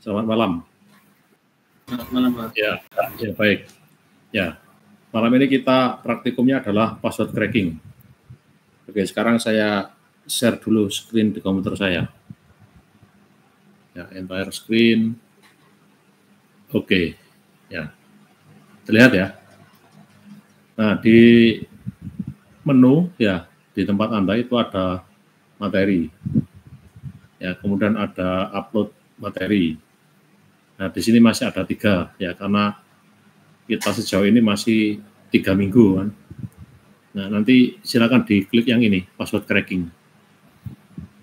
Selamat malam. Selamat malam, Pak. Ya, baik. Ya, malam ini kita praktikumnya adalah password cracking. Oke, sekarang saya share dulu screen di komputer saya. Ya, entire screen. Oke, ya, terlihat ya. Nah, di menu ya di tempat Anda itu ada materi. Ya, kemudian ada upload materi. Nah, di sini masih ada 3 ya, karena kita sejauh ini masih 3 minggu kan. Nah, nanti silakan diklik yang ini, password cracking.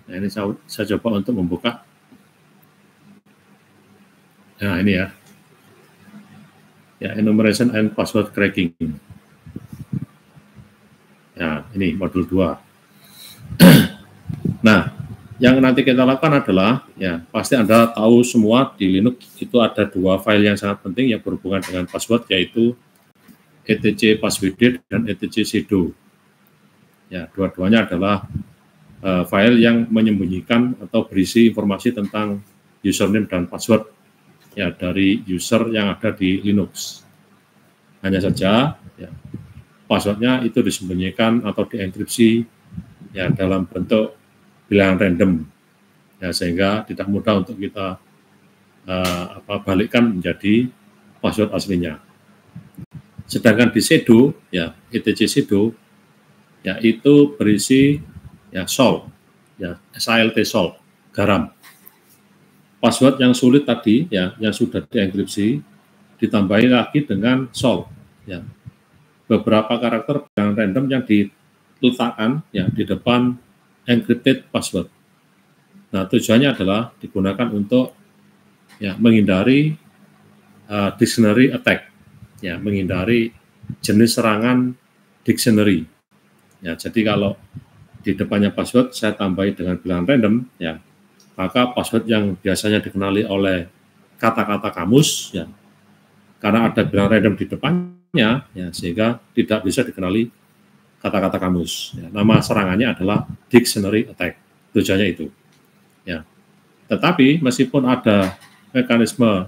Nah, ini saya coba untuk membuka. Nah, ini ya. Ya, enumeration and password cracking. Ya, ini modul 2. Nah, yang nanti kita lakukan adalah, ya pasti Anda tahu semua di Linux itu ada 2 file yang sangat penting yang berhubungan dengan password, yaitu etc passwd dan etc sudo. Ya, dua-duanya adalah file yang menyembunyikan atau berisi informasi tentang username dan password ya dari user yang ada di Linux. Hanya saja, ya, passwordnya itu disembunyikan atau dienkripsi ya dalam bentuk bilangan random, ya sehingga tidak mudah untuk kita balikkan menjadi password aslinya. Sedangkan di sudo, ya etc sudo, ya itu berisi ya salt, ya salt salt, garam. Password yang sulit tadi, ya yang sudah dienkripsi, ditambahi lagi dengan salt, ya beberapa karakter bilangan random yang diletakkan ya di depan encrypted password. Nah, tujuannya adalah digunakan untuk ya menghindari dictionary attack, ya menghindari jenis serangan dictionary. Ya, jadi kalau di depannya password saya tambahi dengan bilangan random, ya maka password yang biasanya dikenali oleh kata-kata kamus, ya karena ada bilangan random di depannya, ya sehingga tidak bisa dikenali kata-kata kamus. Ya, nama serangannya adalah dictionary attack. Tujuannya itu. Ya. Tetapi meskipun ada mekanisme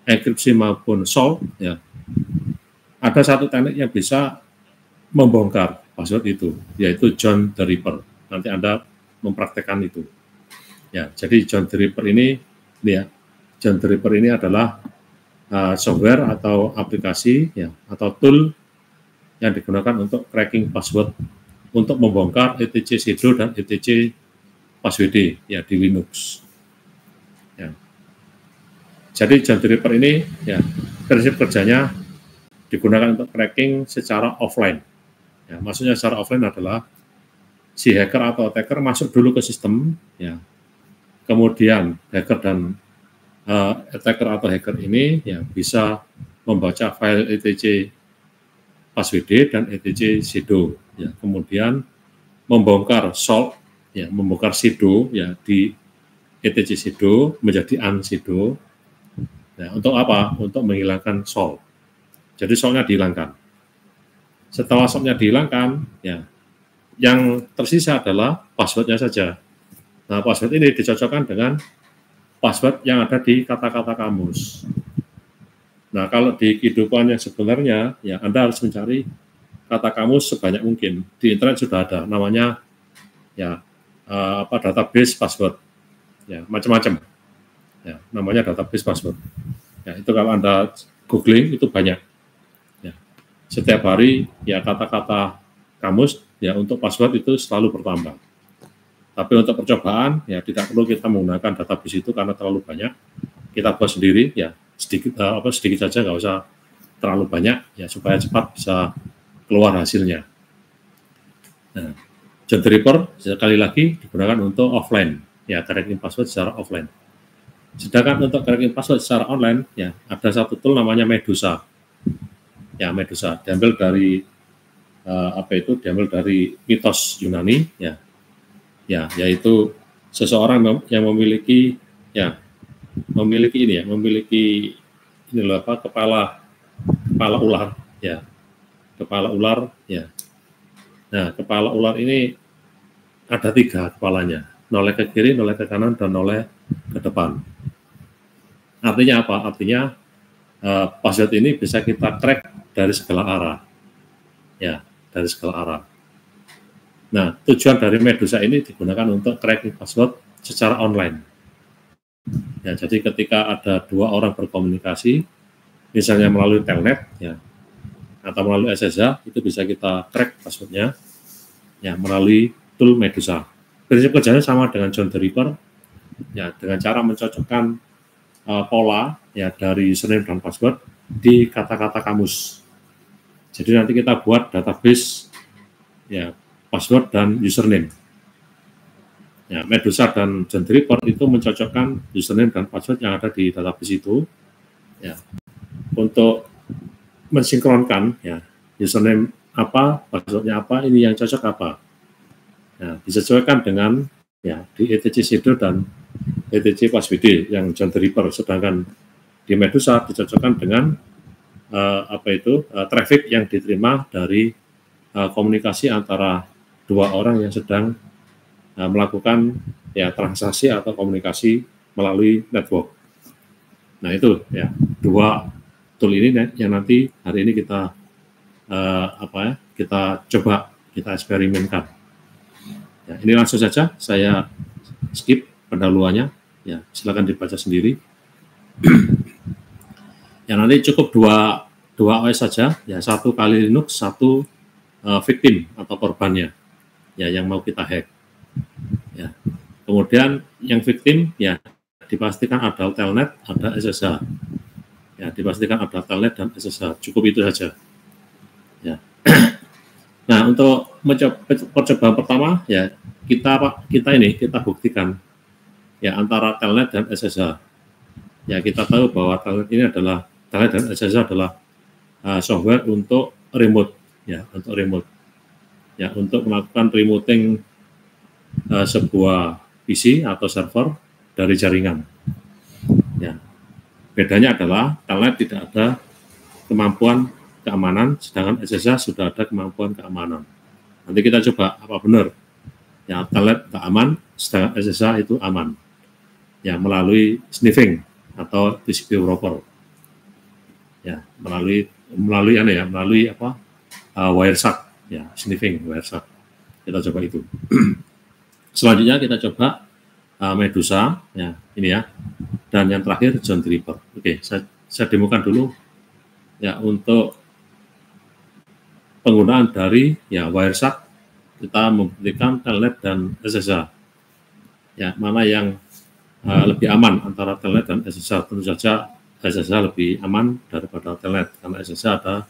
enkripsi maupun salt, ya, ada satu teknik yang bisa membongkar password itu, yaitu John the Ripper. Nanti Anda mempraktekkan itu. Ya, jadi John the Ripper ini ya, John the Ripper ini adalah software atau aplikasi ya atau tool yang digunakan untuk cracking password untuk membongkar etc sudo dan etc passwd ya di Linux. Ya. Jadi John the Ripper ini ya prinsip kerjanya digunakan untuk cracking secara offline. Ya, maksudnya secara offline adalah si hacker atau attacker masuk dulu ke sistem, ya. Kemudian hacker dan attacker atau hacker ini ya bisa membaca file etc passwd dan etc sudo, ya kemudian membongkar salt, ya membongkar sudo ya di etc sudo menjadi unsudo. Nah, untuk apa? Untuk menghilangkan salt. Jadi saltnya dihilangkan. Setelah saltnya dihilangkan, ya yang tersisa adalah passwordnya saja. Nah, password ini dicocokkan dengan password yang ada di kata-kata kamus. Nah, kalau di kehidupan yang sebenarnya, ya Anda harus mencari kata kamus sebanyak mungkin. Di internet sudah ada, namanya ya database password, ya macam-macam. Ya, namanya database password. Ya, itu kalau Anda googling itu banyak. Ya, setiap hari ya kata-kata kamus ya untuk password itu selalu bertambah. Tapi untuk percobaan ya tidak perlu kita menggunakan database itu karena terlalu banyak. Kita buat sendiri ya. Sedikit saja, nggak usah terlalu banyak ya supaya cepat bisa keluar hasilnya. Nah, John the Ripper sekali lagi digunakan untuk offline ya, cracking password secara offline. Sedangkan untuk cracking password secara online ya ada satu tool namanya Medusa. Ya, Medusa diambil dari diambil dari mitos Yunani ya. Ya, yaitu seseorang yang memiliki kepala ular ya, kepala ular ya. Nah, kepala ular ini ada 3 kepalanya, noleh ke kiri, noleh ke kanan, dan noleh ke depan. Artinya apa? Artinya password ini bisa kita crack dari segala arah, ya, dari segala arah. Nah, tujuan dari Medusa ini digunakan untuk cracking password secara online. Ya, jadi ketika ada dua orang berkomunikasi, misalnya melalui telnet, ya, atau melalui SSH, itu bisa kita crack passwordnya, ya, melalui tool Medusa. Prinsip kerjanya sama dengan John the Ripper, ya, dengan cara mencocokkan pola, ya, dari username dan password di kata-kata kamus. Jadi nanti kita buat database, ya, password dan username. Ya, Medusa dan John the Ripper itu mencocokkan username dan password yang ada di database itu, ya, untuk mensinkronkan, ya, username apa, passwordnya apa, ini yang cocok apa. Nah, disesuaikan dengan, ya, di etc Shadow dan etc Passwd yang John the Ripper, sedangkan di Medusa dicocokkan dengan traffic yang diterima dari komunikasi antara dua orang yang sedang melakukan, ya, transaksi atau komunikasi melalui network. Nah, itu, ya, dua tool ini yang nanti hari ini kita kita coba, kita eksperimenkan. Ya, ini langsung saja saya skip pendahuluannya, ya, silakan dibaca sendiri. Ya, nanti cukup dua OS saja, ya, satu kali Linux, satu victim atau korbannya, ya, yang mau kita hack. Ya, kemudian yang victim, ya, dipastikan ada telnet, ada SSH. Ya, dipastikan ada telnet dan SSH. Cukup itu saja. Ya. Nah, untuk percobaan pertama, ya, kita buktikan, ya, antara telnet dan SSH. Ya, kita tahu bahwa telnet dan SSH adalah software untuk remote, ya, untuk remote, ya, untuk melakukan remoting sebuah PC atau server dari jaringan. Ya, bedanya adalah telnet tidak ada kemampuan keamanan, sedangkan SSH sudah ada kemampuan keamanan. Nanti kita coba apa benar, ya, telnet tak aman, sedangkan SSH itu aman, ya, melalui sniffing atau TCP wrapper, ya, melalui Wireshark, ya, sniffing Wireshark. Kita coba itu. Selanjutnya kita coba Medusa, ya, ini, ya, dan yang terakhir John the Ripper. Oke, saya demokan dulu, ya, untuk penggunaan dari, ya, Wireshark. Kita membuktikan telnet dan SSH, ya, mana yang lebih aman antara telnet dan SSH. Tentu saja SSH lebih aman daripada telnet karena SSH ada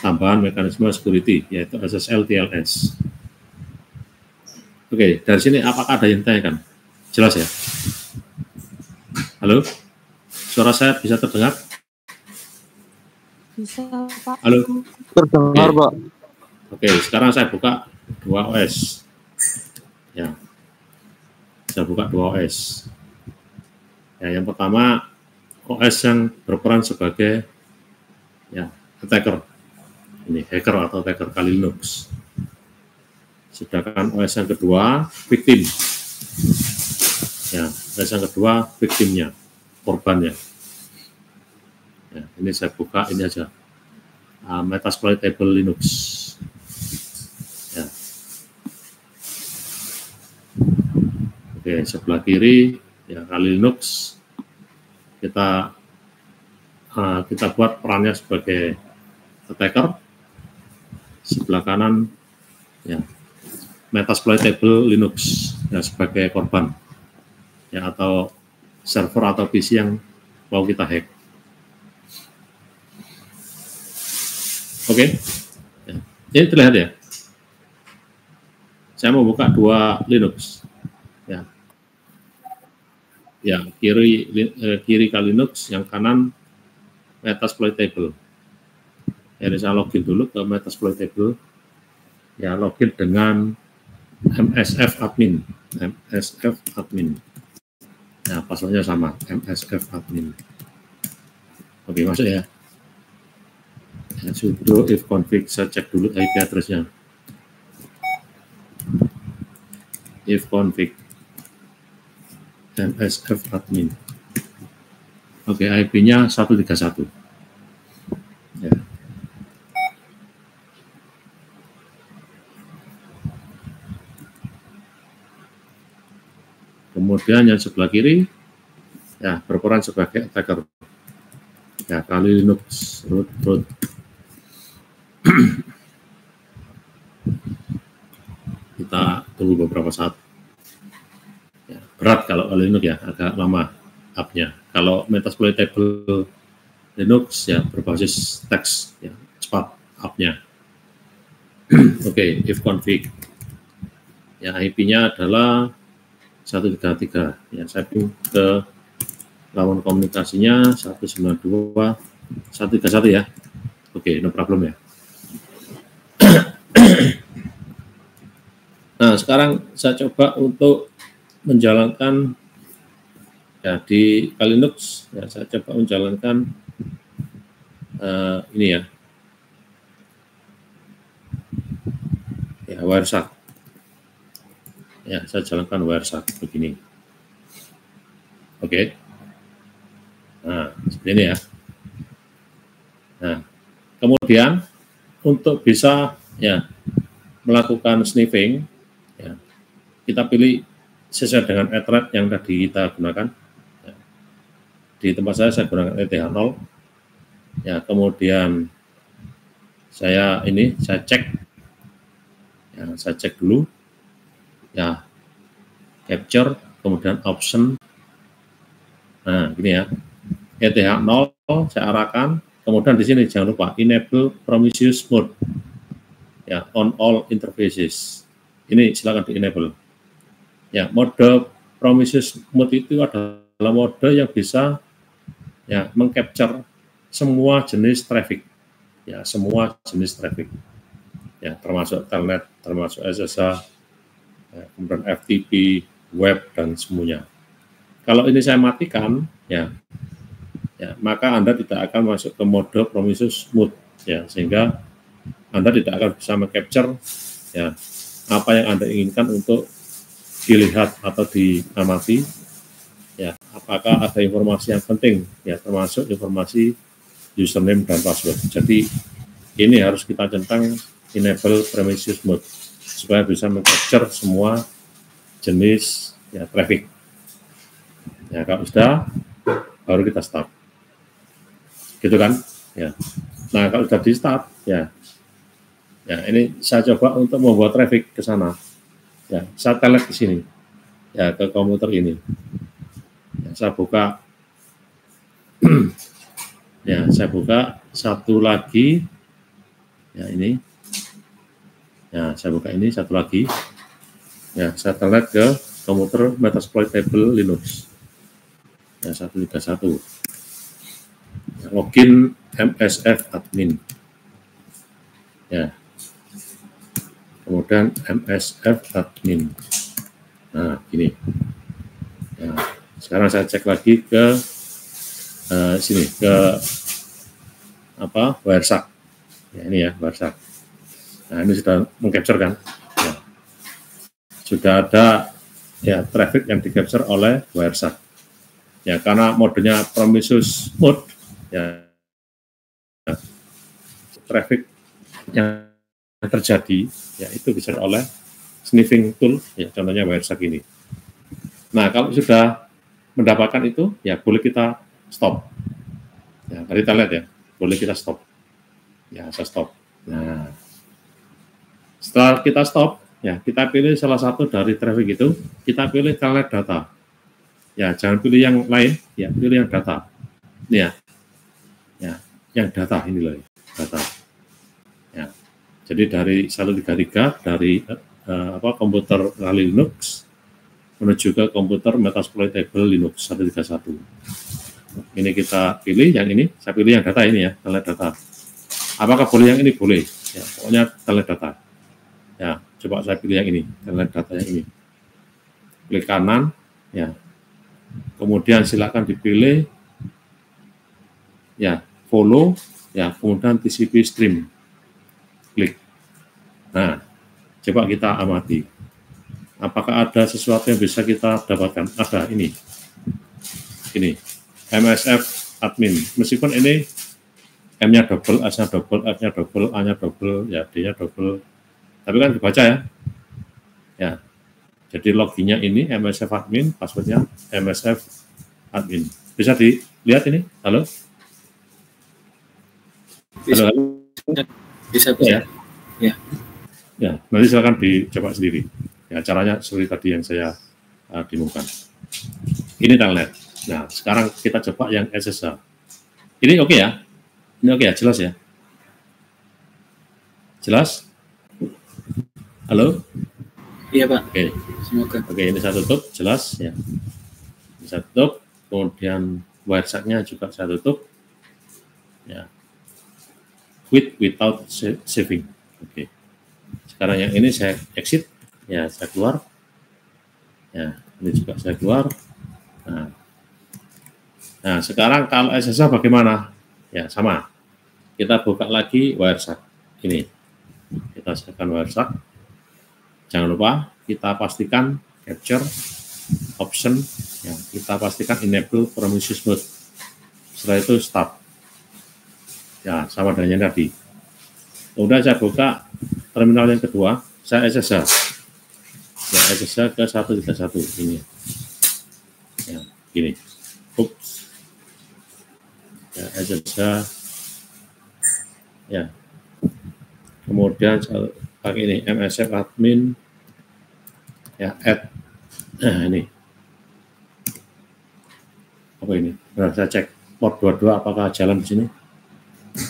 tambahan mekanisme security, yaitu SSL TLS. Oke, dari sini apakah ada yang ditanyakan? Jelas, ya? Halo? Suara saya bisa terdengar? Bisa, Pak. Halo? Terdengar, Pak. Oke, sekarang saya buka dua OS. Ya. Saya buka dua OS. Ya, yang pertama OS yang berperan sebagai, ya, attacker. Ini hacker atau attacker kali Linux. Sedangkan OS yang kedua victim. Ya, OS yang kedua victimnya, korbannya. Ya, ini saya buka ini aja. Metasploitable Linux. Ya. Oke, sebelah kiri, ya, kali Linux. Kita buat perannya sebagai attacker. Sebelah kanan, ya, Metasploitable Linux, ya, sebagai korban, ya, atau server atau PC yang mau kita hack. Oke, ya. Ini terlihat, ya. Saya mau buka dua Linux, ya. Ya, kiri kali Linux, yang kanan Metasploitable. Ya, saya login dulu ke Metasploitable. Ya, login dengan MSF admin. Nah, passwordnya sama, MSF admin. Oke, masuk, ya. Ya, sudo if config, saya cek dulu IP address-nya. If config MSF admin. Oke, IP-nya 131. Ya. Kemudian yang sebelah kiri, ya berperan sebagai attacker. Ya, Kali Linux root. Kita tunggu beberapa saat. Ya, berat kalau Kali Linux ya, agak lama up-nya. Kalau Metasploitable Linux ya berbasis teks, ya cepat up-nya. Oke, if config. Ya, IP-nya adalah 133. Ya, saya ping ke lawan komunikasinya 192 131 ya. Oke, no problem ya. Nah, sekarang saya coba untuk menjalankan ya di Kali Linux ya, saya coba menjalankan ini ya. Ya, Wireshark. Ya, saya jalankan Wireshark begini. Oke. Nah, seperti ini ya. Nah, kemudian untuk bisa ya melakukan sniffing, ya, kita pilih sesuai dengan Ethernet yang tadi kita gunakan. Ya. Di tempat saya gunakan ETH0. Ya, kemudian saya cek, ya, saya cek dulu, ya, capture, kemudian option. Nah, gini ya, ETH0 saya arahkan. Kemudian di sini jangan lupa enable promiscuous mode, ya, on all interfaces. Ini silakan di enable. Ya, mode promiscuous mode itu adalah mode yang bisa ya mengcapture semua jenis traffic, ya, semua jenis traffic, ya, termasuk telnet, termasuk SSH, ya, kemudian FTP, web dan semuanya. Kalau ini saya matikan, ya, maka Anda tidak akan masuk ke mode promiscuous mode, ya, sehingga Anda tidak akan bisa mengcapture ya apa yang Anda inginkan untuk dilihat atau diamati, ya, apakah ada informasi yang penting, ya, termasuk informasi username dan password. Jadi ini harus kita centang enable promiscuous mode supaya bisa mengcapture semua jenis ya traffic. Ya, kalau sudah baru kita start. Gitu kan? Ya. Nah, kalau sudah di start, ya ini saya coba untuk membuat traffic ke sana. Ya, saya telnet ke sini, ya, ke komputer ini. Ya, saya buka, ya, saya buka satu lagi, ya ini, ya, saya buka ini satu lagi, ya, saya telnet ke komputer Metasploitable Linux, ya, 131. Ya, login MSF admin, ya. Kemudian MSF admin. Nah, gini. Nah, sekarang saya cek lagi ke sini, ke apa, Wireshark. Ya, ini ya, Wireshark. Nah, ini sudah mengcapture kan. Ya. Sudah ada ya traffic yang di-capture oleh Wireshark. Ya, karena modenya promiscuous mode, ya, traffic yang terjadi ya itu bisa oleh sniffing tool, ya, contohnya Wireshark ini. Nah, kalau sudah mendapatkan itu, ya boleh kita stop. Ya, tadi kita lihat ya, boleh kita stop. Ya, saya stop. Nah, setelah kita stop, ya kita pilih salah satu dari traffic itu, kita pilih telnet data. Ya, jangan pilih yang lain, ya pilih yang data. Ini ya, yang data ini loh, data. Ya. Jadi dari 133 dari komputer Kali Linux menuju ke komputer Metasploitable Linux 131. Ini kita pilih yang ini, saya pilih yang data ini ya, telnet data. Apakah boleh yang ini? Boleh. Ya, pokoknya telnet data. Ya, coba saya pilih yang ini, telnet data yang ini. Klik kanan, ya. Kemudian silakan dipilih ya, follow, ya, kemudian TCP stream. Klik. Nah, coba kita amati. Apakah ada sesuatu yang bisa kita dapatkan? Ada ini. Ini. MSF admin. Meskipun ini M-nya double, S-nya double, F-nya double, A-nya double, ya D-nya double. Tapi kan dibaca ya. Ya. Jadi loginnya ini MSF admin, passwordnya MSF admin. Bisa dilihat ini? Halo? Bisa. Halo? Bisa. Ya. Ya. Ya, nanti silakan dicoba sendiri. Ya, caranya seperti tadi yang saya demokan. Ini telnet. Nah, sekarang kita coba yang SSH. Ini oke ya? Ini oke ya, jelas ya? Jelas? Halo? Iya, Pak. Oke. Semoga. Oke, ini saya tutup, jelas ya. Ini saya tutup, kemudian Wireshark-nya juga saya tutup. Ya. Quit without saving. Oke. Sekarang yang ini saya exit, ya saya keluar. Ya, ini juga saya keluar. Nah, sekarang kalau SSH bagaimana? Ya, sama. Kita buka lagi Wireshark. Ini. Kita siapkan Wireshark. Jangan lupa kita pastikan capture option. Ya, kita pastikan enable promises mode. Setelah itu start. Ya, sama dengan yang tadi. Kemudian saya buka terminal yang kedua, saya SSH. Ya, SSH ke 131 ini. Ya, gini. Oops. Ya, SSH. Ya. Kemudian saya pakai ini MSF admin. Ya, add. Nah, ini. Apa ini? Nah, saya cek port 22 apakah jalan di sini.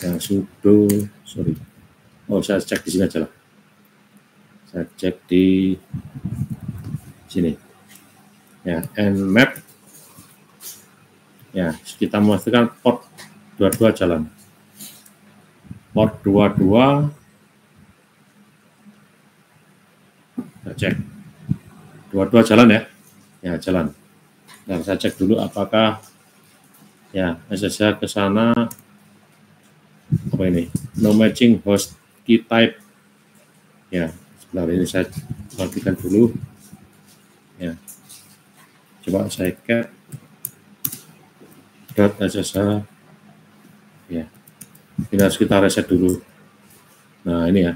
Ya, sudo, sorry. Oh, saya cek di sini aja lah. Saya cek di sini. Ya, nmap. Ya, kita memastikan port 22 jalan. Port 22. Saya cek. 22 jalan ya. Ya, jalan. Nah, saya cek dulu apakah ya SSH ke sana. Apa ini? No matching host key type. Ya, sebentar ini saya matikan dulu. Ya. Coba saya cap .ssh. Ya. Ini harus kita reset dulu. Nah, ini ya.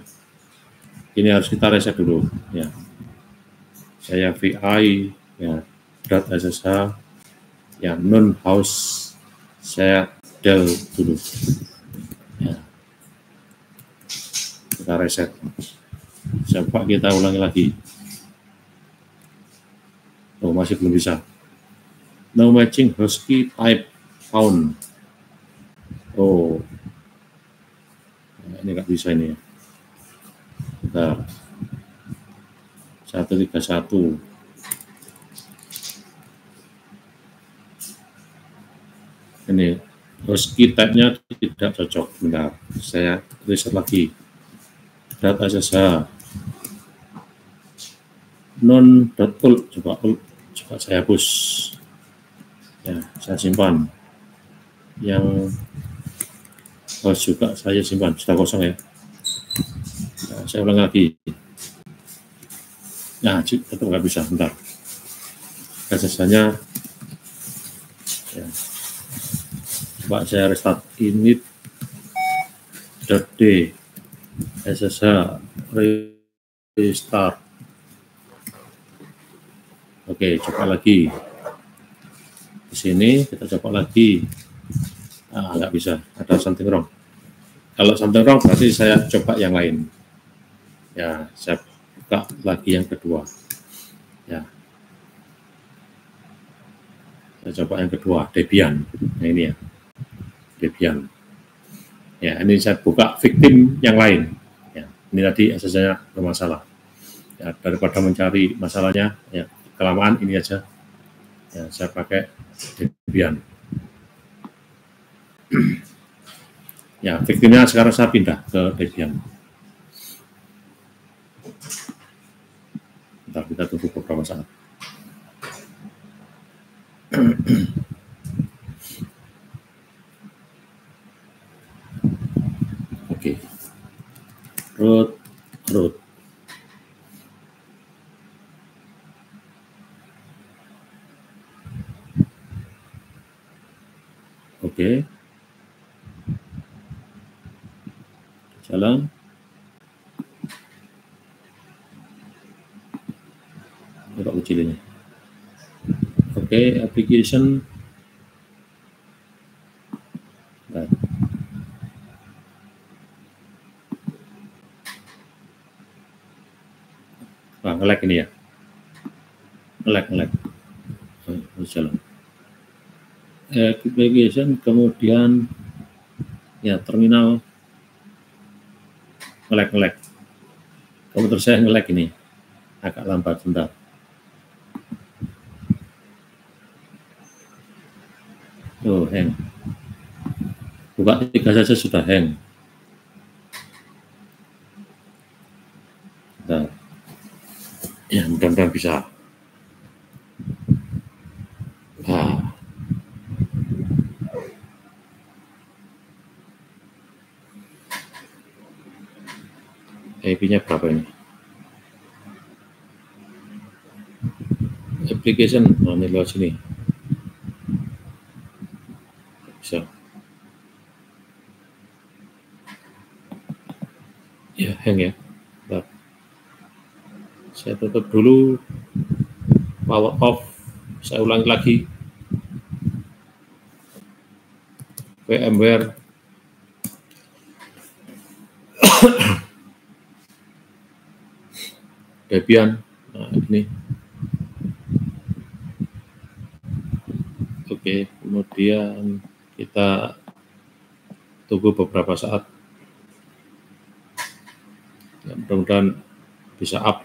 Ini harus kita reset dulu, ya. Saya VI ya .ssh ya non house saya del dulu. Ya. Kita reset. Coba kita ulangi lagi. Oh, masih belum bisa. No matching host key type found. Oh, nah, ini nggak bisa ini ya. Bentar. 131. Ini host key type-nya tidak cocok. Bentar, saya reset lagi. .ssh non.ult coba saya hapus. Ya, saya simpan. Yang host juga saya simpan, sudah kosong ya. Nah, saya ulang lagi. Nah, tetap nggak bisa, bentar. SSH-nya ya. Coba saya restart init.d SSH restart. Oke, coba lagi. Di sini kita coba lagi. Ah, nggak bisa, ada something wrong. Kalau something wrong berarti saya coba yang lain. Ya, saya buka lagi yang kedua. Ya, saya coba yang kedua, Debian. Nah, ini ya, Debian. Ya, ini saya buka victim yang lain. Ya, ini tadi SSH-nya bermasalah. Ya, daripada mencari masalahnya, ya kelamaan ini aja. Ya, saya pakai Debian. Ya, victimnya sekarang saya pindah ke Debian. Bentar, kita tunggu beberapa saat. Oke. Root. Oke. Jalan. Coba kecil ini. Oke, application. Nah. Nah, nge-lag ini ya. Nge-lag. Jalan. Application, kemudian ya terminal nge-lag. Komputer saya nge-lag ini. Agak lambat, bentar. Oh, hang. Buka 3 saja sudah hang. Bentar. Ya, mudah-mudahan bisa. Nah. IP-nya berapa ini? Application, nah ini lewat sini. Bisa. Ya, hang ya. Bentar. Saya tutup dulu. Power off. Saya ulangi lagi. VMware. Debian. Nah, ini. Oke, kemudian kita tunggu beberapa saat. Ya, mudah-mudahan bisa up.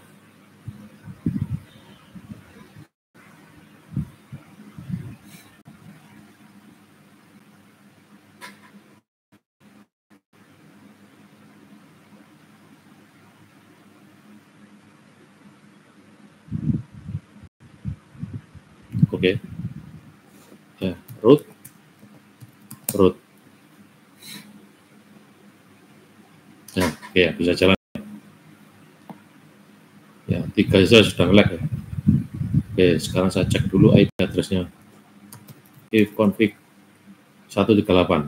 Oke. Ya, root. Ya, oke, ya, bisa jalan. Ya, 3 saja sudah nge-lag ya. Oke, sekarang saya cek dulu IP address-nya. Ifconfig 138.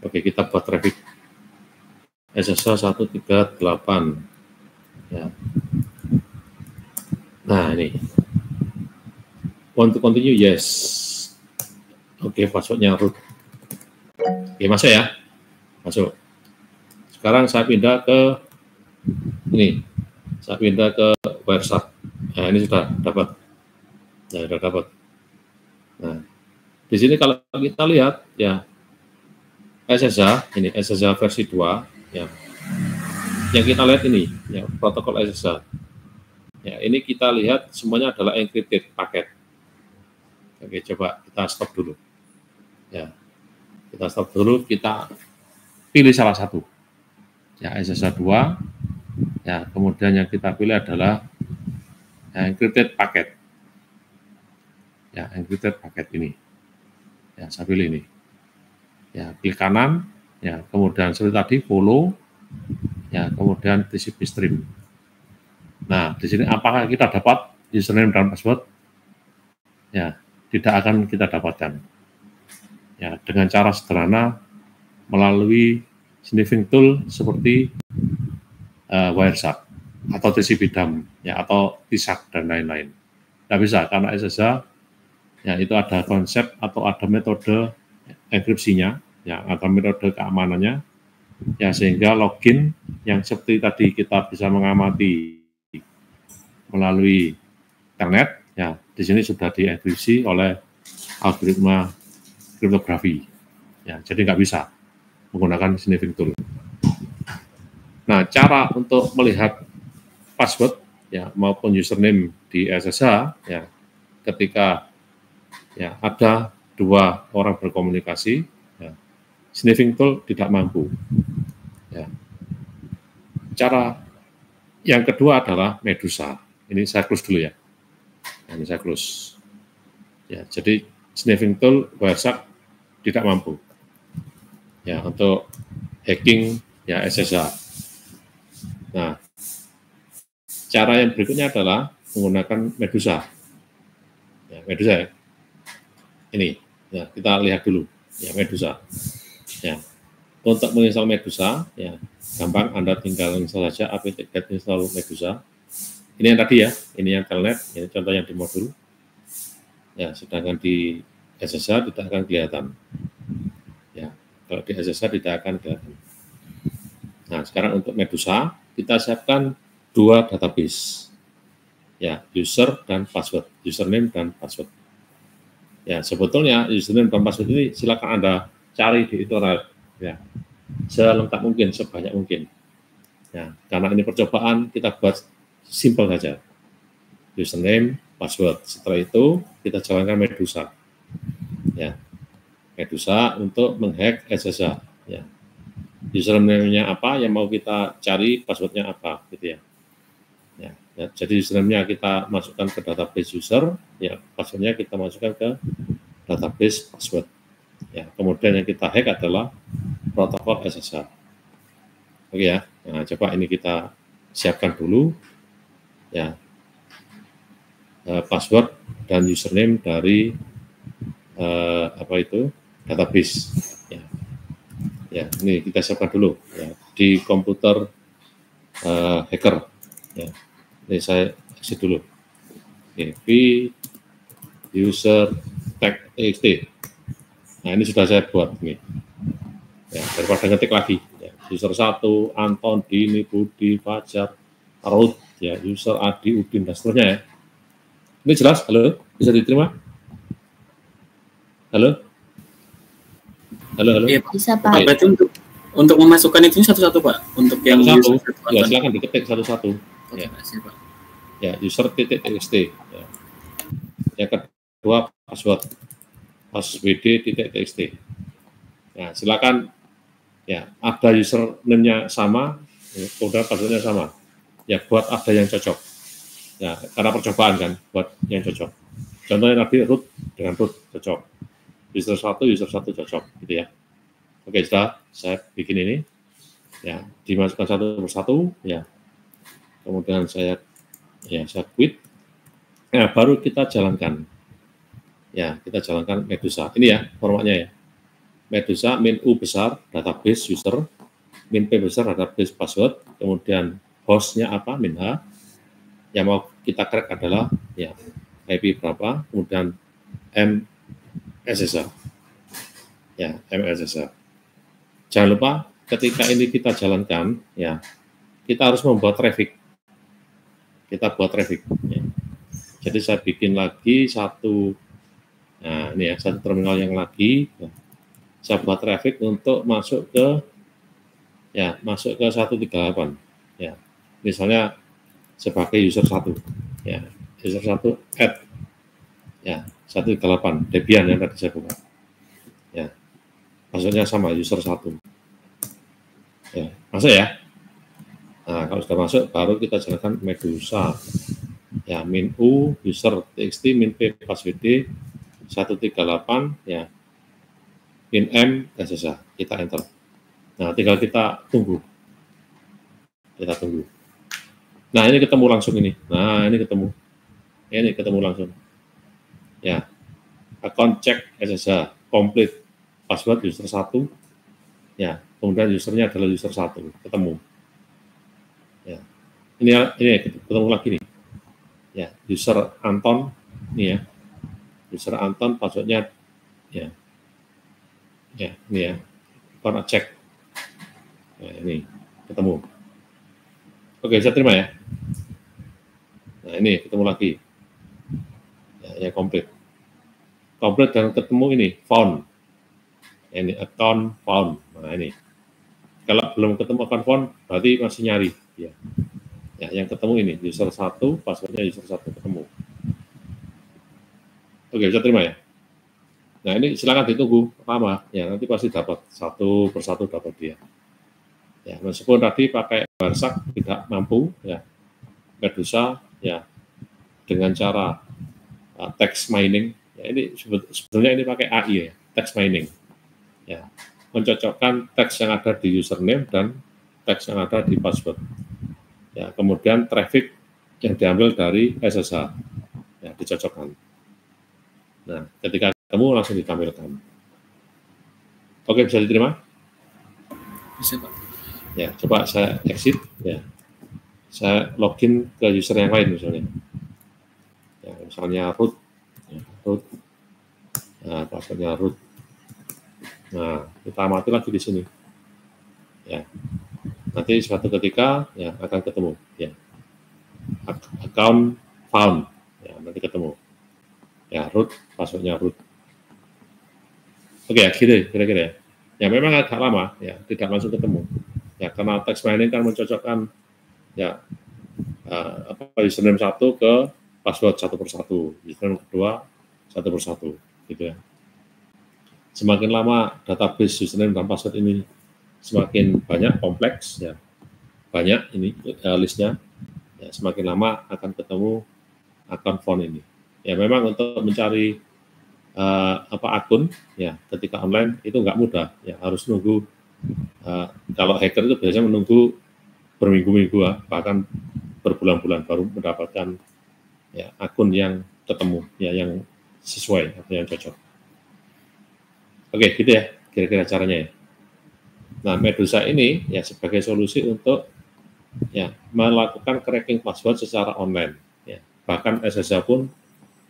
Oke, kita buat traffic SSH 138. Ya. Nah, ini. Want to continue? Yes. Oke, passwordnya root. Oke, masuk ya. Masuk. Sekarang saya pindah ke ini. Saya pindah ke Wireshark. Nah, ini sudah dapat. Ya, sudah dapat. Nah, di sini kalau kita lihat ya SSH, ini SSH versi 2 ya. Yang kita lihat ini ya protokol SSH. Ya, ini kita lihat semuanya adalah encrypted paket. Oke, coba kita stop dulu. Ya. Kita stop dulu, kita pilih salah satu. Ya, SSH 2. Ya, kemudian yang kita pilih adalah encrypted paket. Ya, encrypted paket ini. Ya, saya pilih ini. Ya, klik kanan, ya, kemudian seperti tadi follow, ya, kemudian TCP stream. Nah, di sini apakah kita dapat username dan password? Ya, tidak akan kita dapatkan. Ya, dengan cara sederhana melalui sniffing tool seperti Wireshark atau TCP dump, ya, atau TSAC dan lain-lain. Tidak bisa karena SSH ya itu ada konsep atau ada metode enkripsinya, ya, ada metode keamanannya, ya, sehingga login yang seperti tadi kita bisa mengamati melalui internet, ya, di sini sudah dienkripsi oleh algoritma kriptografi, ya, jadi nggak bisa menggunakan sniffing tool. Nah, cara untuk melihat password ya maupun username di SSH ya ketika ya ada 2 orang berkomunikasi, ya, sniffing tool tidak mampu. Ya. Cara yang kedua adalah Medusa. Ini saya close dulu ya. Ini saya close. Ya, jadi sniffing tool Wireshark tidak mampu. Ya, untuk hacking ya SSH. Nah, cara yang berikutnya adalah menggunakan Medusa. Ya, Medusa ya. Ini, ya, kita lihat dulu. ya Medusa. Ya, untuk menginstal Medusa, ya gampang, Anda tinggal install saja apt-get install Medusa. Ini yang tadi ya, ini yang telnet, ini contoh yang di modul. Ya, sedangkan di SSH tidak akan kelihatan. Ya, kalau di SSH tidak akan kelihatan. Nah, sekarang untuk Medusa, kita siapkan 2 database. Ya, user dan password, username dan password. Ya, sebetulnya username dan password ini silakan Anda cari di internet, ya, selengkap mungkin, sebanyak mungkin. Ya, karena ini percobaan, kita buat simple saja. Username, password. Setelah itu, kita jalankan Medusa. Ya, Medusa untuk menghack SSH. Ya, username-nya apa yang mau kita cari, password-nya apa, gitu ya. Ya, jadi username-nya kita masukkan ke database user, ya password-nya kita masukkan ke database password. Ya, kemudian yang kita hack adalah protokol SSH. Oke ya, nah, coba ini kita siapkan dulu, ya password dan username dari database. Ya, ini kita siapkan dulu ya, di komputer hacker. Ya. Ini saya exit dulu. V user tag.txt. Nah, ini sudah saya buat ini. Ya, daripada ngetik lagi. Ya, user 1, Anton, Dini, Budi, Fajar, Ruth, ya, user Adi, Udin, dan seterusnya ya. Ini jelas? Halo? Bisa diterima? Halo? Halo? Iya, Bisa, Pak. Pak. Berarti untuk memasukkan itu satu-satu, Pak. Untuk yang satu, user ya silakan diketik satu-satu. Oke, Ya. Pak. Ya, user.txt. Ya. Yang kedua password passwd.txt. Nah, silakan ya, ada username-nya sama, kemudian password-nya sama. Ya, buat ada yang cocok. Ya, karena percobaan kan, buat yang cocok. Contohnya tadi root dengan root cocok. User 1 cocok, gitu ya. Oke, sudah saya bikin ini. Ya, dimasukkan satu persatu, ya. Kemudian saya quit. Nah, baru kita jalankan. Ya, kita jalankan Medusa. Ini ya formatnya ya. Medusa min U besar database user, min P besar database password, kemudian hostnya apa, min H. Yang mau kita crack adalah ya IP berapa, kemudian M SSH. Ya, M SSH. Jangan lupa ketika ini kita jalankan, ya kita harus membuat traffic. Kita buat traffic. Ya. Jadi saya bikin lagi satu, nah ini ya satu terminal yang lagi. Ya. Saya buat traffic untuk masuk ke 138. Ya, misalnya sebagai user 1. Ya, user 1 add ya 138 Debian yang tadi saya buka. Ya. Maksudnya sama user 1. Ya, masuk ya. Nah, kalau sudah masuk baru kita jalankan Medusa. Ya, min U user txt min P password 138 ya. Min M SSH, kita enter. Nah, tinggal kita tunggu. Kita tunggu. Nah, ini ketemu langsung ini. Nah, ini ketemu. Ini ketemu langsung. Ya. Account check SSH complete. Password user 1. Ya, kemudian usernya adalah user 1. Ketemu. Ya. Ini ketemu lagi nih. Ya, user Anton ini ya. User Anton passwordnya ya. Ya, ini ya. Kita cek. Nah, ini ketemu. Oke, saya terima ya. Nah, ini ketemu lagi. Ya, komplit. Komplit dan ketemu ini found. Ini account found. Nah, ini. Kalau belum ketemu account found, berarti masih nyari. Ya. Ya, yang ketemu ini user 1, passwordnya user 1 ketemu. Oke, bisa terima ya. Nah, ini silakan ditunggu lama, ya nanti pasti dapat satu persatu dapat dia. Ya, meskipun tadi pakai Barsak tidak mampu, ya Medusa, ya dengan cara text mining, ya ini sebetulnya ini pakai AI ya, text mining, ya mencocokkan teks yang ada di username dan teks yang ada di password. Ya, kemudian traffic yang diambil dari SSH, ya dicocokkan. Nah, ketika ketemu langsung ditampilkan. Oke, bisa diterima? Bisa, Pak. Ya, coba saya exit. Ya, saya login ke user yang lain misalnya. Ya, misalnya root. Ya, root. Nah, passwordnya root. Nah, kita amati lagi di sini. Ya, nanti suatu ketika ya akan ketemu. Ya, account found. Ya, nanti ketemu. Ya, root, passwordnya root. Oke ya, gitu kira-kira ya. Ya memang agak lama, ya tidak langsung ketemu. Ya karena text mining kan mencocokkan ya username satu ke password satu persatu, username kedua satu persatu, gitu ya. Semakin lama database username dan password ini semakin banyak, kompleks, ya banyak ini listnya, ya semakin lama akan ketemu account found ini. Ya memang untuk mencari akun ya ketika online itu nggak mudah, ya harus nunggu. Kalau hacker itu biasanya menunggu berminggu-minggu, bahkan berbulan-bulan baru mendapatkan ya akun yang ketemu, ya yang sesuai atau yang cocok. Oke, gitu ya kira-kira caranya ya. Nah, Medusa ini ya sebagai solusi untuk ya melakukan cracking password secara online. Ya, bahkan SSH pun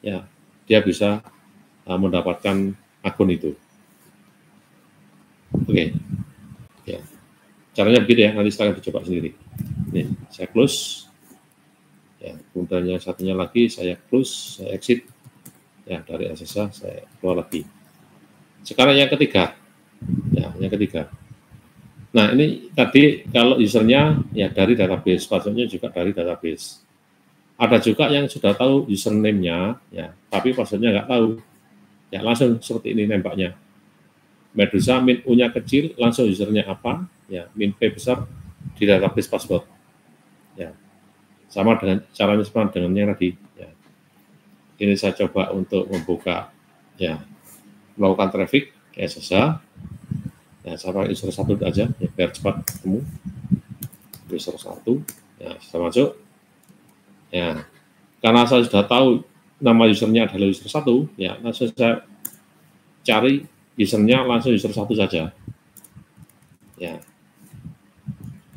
ya dia bisa mendapatkan akun itu. Oke, ya caranya begitu ya. Nanti silahkan dicoba sendiri. Nih, saya close. Ya, kemudian yang satunya lagi saya close, saya exit. Ya, dari SSH saya keluar lagi. Sekarang yang ketiga. Ya, yang ketiga. Nah, ini tadi kalau usernya ya dari database, passwordnya juga dari database. Ada juga yang sudah tahu username-nya, ya, tapi passwordnya nggak tahu. Ya, langsung seperti ini nembaknya. Medusa min U-nya kecil, langsung usernya apa? Ya, min P besar di database password. Ya, sama dengan caranya sama dengan yang tadi. Ya. Ini saya coba untuk membuka, ya, melakukan traffic ke SSH. Ya, saya pakai user 1 aja, ya, biar cepat ketemu. User 1, ya, saya masuk. Ya, karena saya sudah tahu nama usernya adalah user 1, ya, langsung saya cari usernya langsung user 1 saja. Ya,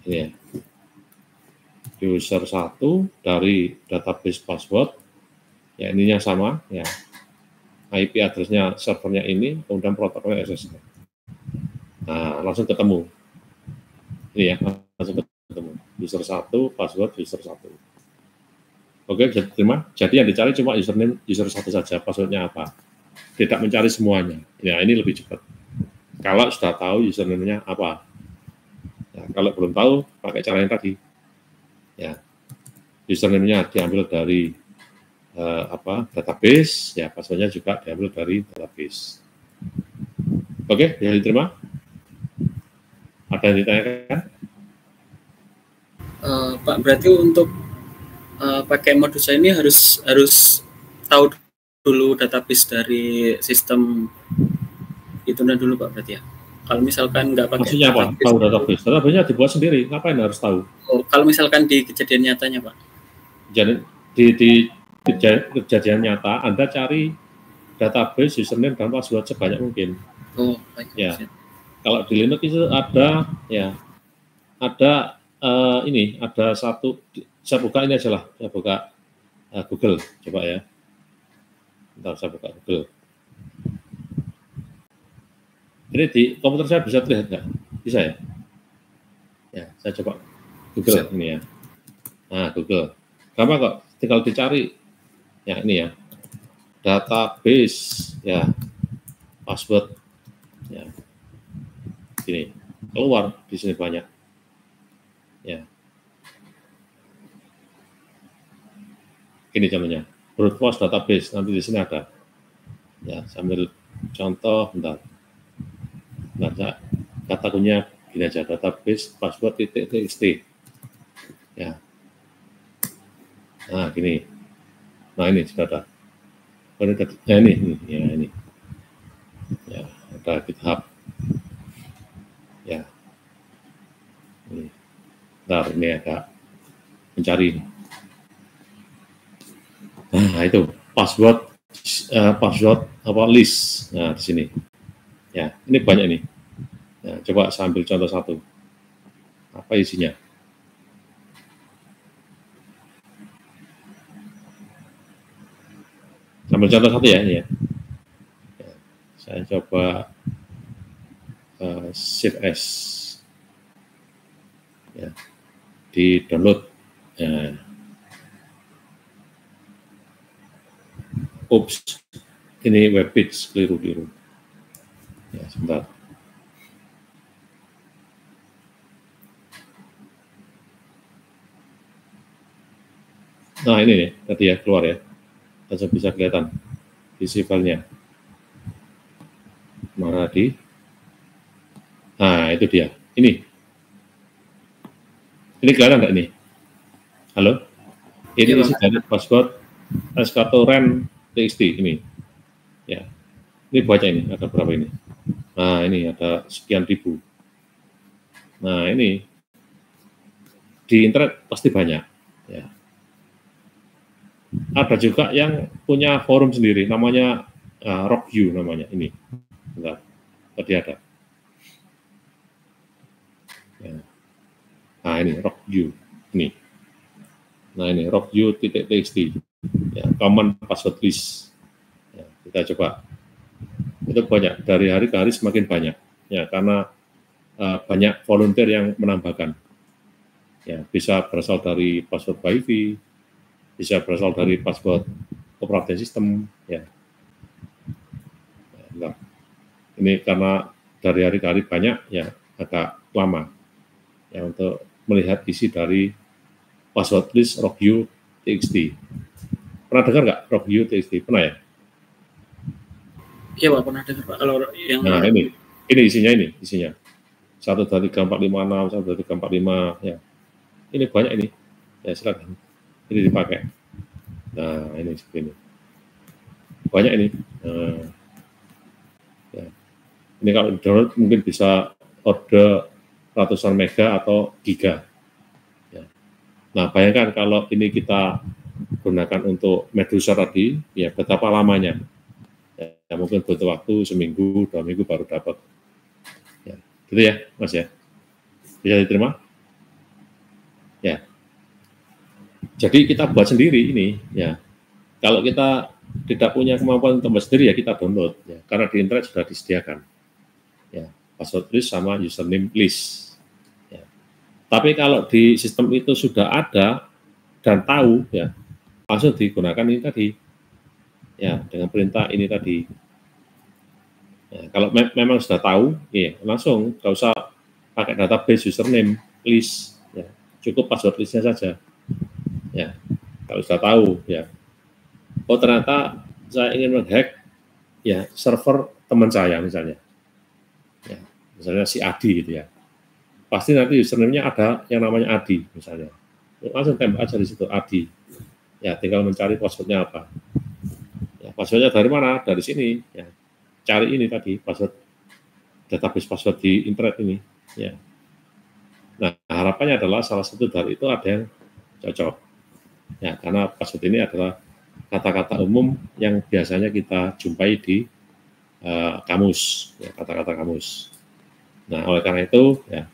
ini ya. User 1 dari database password, ya ininya sama, ya. IP address-nya servernya ini, kemudian protokolnya SSH. Nah, langsung ketemu. Ini ya, langsung ketemu. User 1, password user 1. Oke, bisa diterima. Jadi yang dicari cuma username user 1 saja, passwordnya apa. Tidak mencari semuanya. Ya, ini lebih cepat. Kalau sudah tahu username-nya apa. Ya, kalau belum tahu, pakai cara yang tadi. Ya, username-nya diambil dari database, ya passwordnya juga diambil dari database. Oke, bisa diterima? Ada yang ditanyakan? Pak, berarti untuk pakai Medusa ini harus tahu dulu database dari sistem itu dulu, Pak, berarti ya. Kalau misalkan nggak pakai maksudnya apa? Tahu database? Database-nya dibuat sendiri, ngapain harus tahu? Oh, kalau misalkan di kejadian nyatanya, Pak. Jadi di kejadian nyata, Anda cari database, username, dan password sebanyak mungkin. Oh, baik. Ya. Kalau di Linux itu ada, ya, ada ini, ada satu, saya buka ini aja lah, saya buka Google, coba ya. Bentar, saya buka Google. Ini di komputer saya bisa terlihat nggak? Bisa ya? Ya, saya coba Google bisa. Ini ya. Nah, Google. Gampang kok, tinggal dicari. Ya, ini ya. Database, ya. Password, ya. Gini, keluar di sini banyak. Ya. Ini contohnya. Brute force database, nanti di sini ada. Ya, sambil contoh, bentar. Nah, kata kuncinya gini aja, database password .txt. Ya. Nah, gini. Nah, ini sudah ada. Ya, ini. Ya, ini. Ya, ada GitHub. Ya. Ini. Bentar, ini agak mencari ini. Nah, itu password apa list. Nah, di sini. Ya, ini banyak nih. Ya, coba saya ambil contoh satu. Apa isinya? Ambil contoh satu ya, ini ya. Saya coba Shift S. Ya, di download. Ya. Ups, ini web page keliru. Ya, sebentar. Nah, ini nih, tadi ya, keluar ya. Bisa kelihatan isi filenya. Mana di? Nah, itu dia. Ini kelihatan nggak ini? Halo? Ini isi dari password escatoren txt ini. Ya, ini baca ini, ada berapa ini? Nah, ini ada sekian ribu. Nah, ini di internet pasti banyak. Ya. Ada juga yang punya forum sendiri, namanya RockU namanya ini. Bentar, tadi ada. Ya. Nah, ini RockU ini. Nah, ini RockU.txt. Ya, common password list. Ya, kita coba. Itu banyak, dari hari ke hari semakin banyak. Ya, karena banyak volunteer yang menambahkan. Ya, bisa berasal dari password WiFi, bisa berasal dari password operating system. Ya. Nah, ini karena dari hari ke hari banyak, ya agak lama ya untuk melihat isi dari password list RockU.txt. Pernah dengar nggak RockU.txt? Pernah ya? Iya Pak, pernah dengar Pak. Kalau yang nah ini isinya 1, 2, 3, 4, 5, 6, 1, 2, 3, 4, 5 ya. Ini banyak ini. Ya silakan. Ini dipakai. Nah, ini seperti ini. Banyak ini. Ya. Ini kalau download mungkin bisa order ratusan mega atau giga. Ya. Nah, bayangkan kalau ini kita gunakan untuk Medusa tadi, ya betapa lamanya. Ya, mungkin butuh waktu seminggu, 2 minggu baru dapat. Ya, gitu ya, Mas ya. Bisa diterima? Ya. Jadi kita buat sendiri ini, ya. Kalau kita tidak punya kemampuan untuk sendiri, ya kita download, ya. Karena di internet sudah disediakan, ya, password list sama username list. Ya. Tapi kalau di sistem itu sudah ada dan tahu, ya, langsung digunakan ini tadi, ya, dengan perintah ini tadi. Ya, kalau memang sudah tahu, ya, langsung nggak usah pakai database username list, ya, cukup password listnya saja. Ya, kalau sudah tahu, ya, oh ternyata saya ingin menghack, ya, server teman saya misalnya, ya, misalnya si Adi gitu ya, pasti nanti username-nya ada yang namanya Adi misalnya, langsung tembak aja di situ Adi, ya, tinggal mencari passwordnya apa, ya, passwordnya dari mana, dari sini, ya, cari ini tadi password database password di internet ini, ya. Nah, harapannya adalah salah satu dari itu ada yang cocok. Ya, karena password ini adalah kata-kata umum yang biasanya kita jumpai di kamus, ya, kata-kata kamus. Nah, oleh karena itu, ya,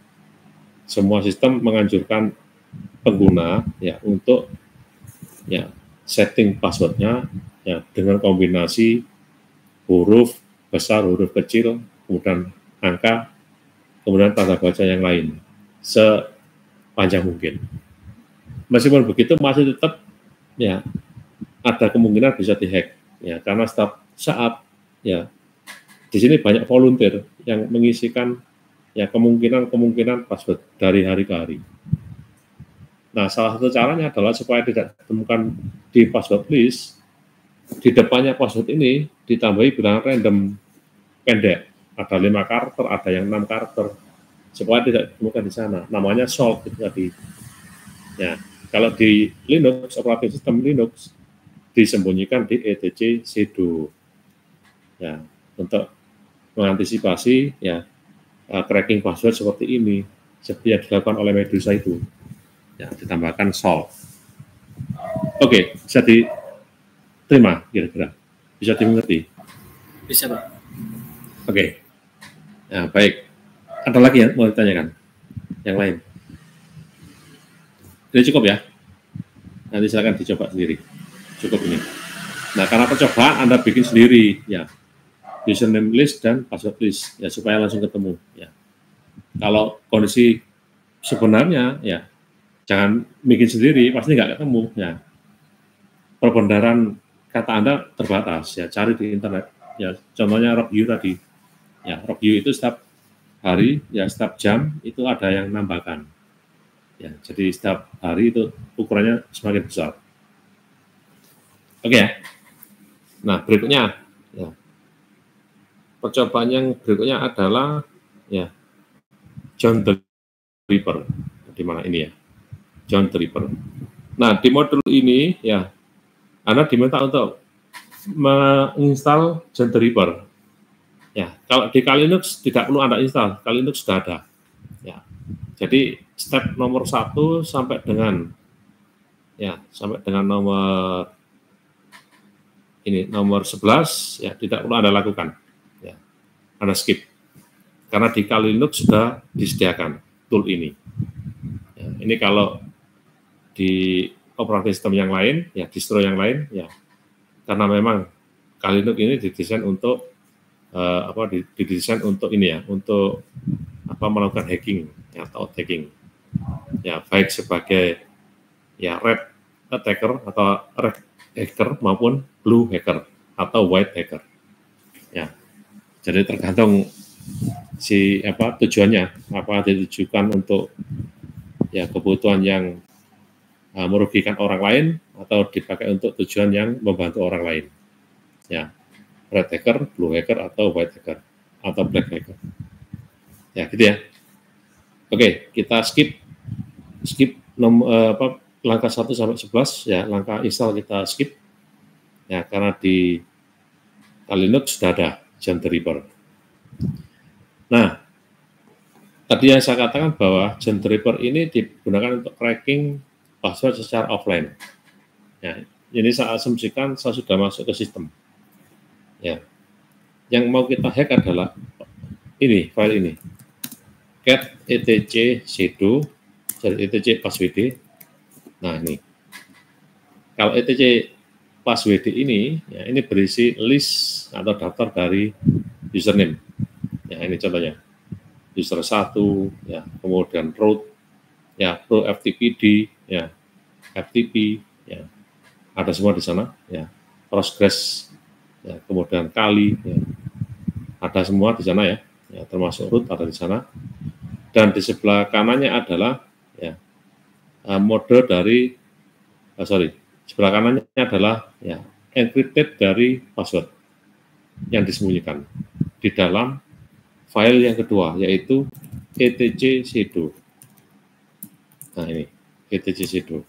semua sistem menganjurkan pengguna, ya, untuk, ya, setting passwordnya, ya, dengan kombinasi huruf besar, huruf kecil, kemudian angka, kemudian tanda baca yang lain, sepanjang mungkin. Meskipun begitu masih tetap, ya, ada kemungkinan bisa dihack, ya, karena setiap saat, ya, di sini banyak volunteer yang mengisikan, ya, kemungkinan password dari hari ke hari. Nah, salah satu caranya adalah supaya tidak ditemukan di password list, di depannya password ini ditambahi bilangan random pendek, ada 5 karakter, ada yang 6 karakter, supaya tidak ditemukan di sana. Namanya salt itu tadi. Ya, kalau di Linux, operating system Linux, disembunyikan di etc sudo. Ya, untuk mengantisipasi, ya, cracking password seperti ini, seperti yang dilakukan oleh Medusa itu. Ya, ditambahkan salt. Oke, bisa diterima kira-kira? Bisa dimengerti? Bisa Pak. Oke. Ya, baik. Ada lagi yang mau ditanyakan? Yang lain? Ini cukup ya? Nanti silakan dicoba sendiri. Cukup ini. Nah, karena percobaan Anda bikin sendiri, ya, username list dan password list, ya, supaya langsung ketemu. Ya. Kalau kondisi sebenarnya, ya, jangan bikin sendiri, pasti nggak ketemu. Ya. Perbendaharaan kata Anda terbatas, ya, cari di internet. Ya, contohnya RockU tadi. Ya, RockU itu setiap hari, ya, setiap jam itu ada yang nambahkan. Ya, jadi setiap hari itu ukurannya semakin besar. Oke ya. Nah, berikutnya, ya, percobaan yang berikutnya adalah, ya, John the Ripper. Di mana ini ya? John the Ripper. Nah, di modul ini, ya, Anda diminta untuk menginstal John the Ripper. Ya, kalau di Kali Linux tidak perlu Anda install, Kali Linux sudah ada. Ya, jadi step nomor 1 sampai dengan, ya, sampai dengan nomor 11, ya, tidak perlu Anda lakukan. Ya, Anda skip. Karena di Kali Linux sudah disediakan tool ini. Ya, ini kalau di operating system yang lain, ya, distro yang lain, ya, karena memang Kali Linux ini didesain untuk didesain untuk ini ya, untuk melakukan hacking, ya, atau hacking, ya, baik sebagai, ya, red attacker atau red hacker maupun blue hacker atau white hacker. Ya, jadi tergantung si tujuannya, ditujukan untuk, ya, kebutuhan yang merugikan orang lain atau dipakai untuk tujuan yang membantu orang lain. Ya, red hacker, blue hacker, atau white hacker, atau black hacker. Ya, gitu ya. Oke, kita skip langkah 1 sampai 11, ya, langkah install kita skip. Ya, karena di Linux sudah ada John the Ripper. Nah, tadi yang saya katakan bahwa John the Ripper ini digunakan untuk cracking password secara offline. Ya, ini saya asumsikan saya sudah masuk ke sistem. Ya, yang mau kita hack adalah ini, file ini, cat etc sudo, etc passwd. Nah, ini, kalau etc passwd ini, ya, ini berisi list atau daftar dari username. Ya, ini contohnya, user 1, ya, kemudian root, ya, pro ftpd, ya, ftp, ya, ada semua di sana, ya, postgres, ya, kemudian kali, ya, ada semua di sana, ya, termasuk root ada di sana. Dan di sebelah kanannya adalah, ya, mode dari sebelah kanannya adalah, ya, encrypted dari password yang disembunyikan di dalam file yang kedua, yaitu etc sudo. Nah, ini etc sudo.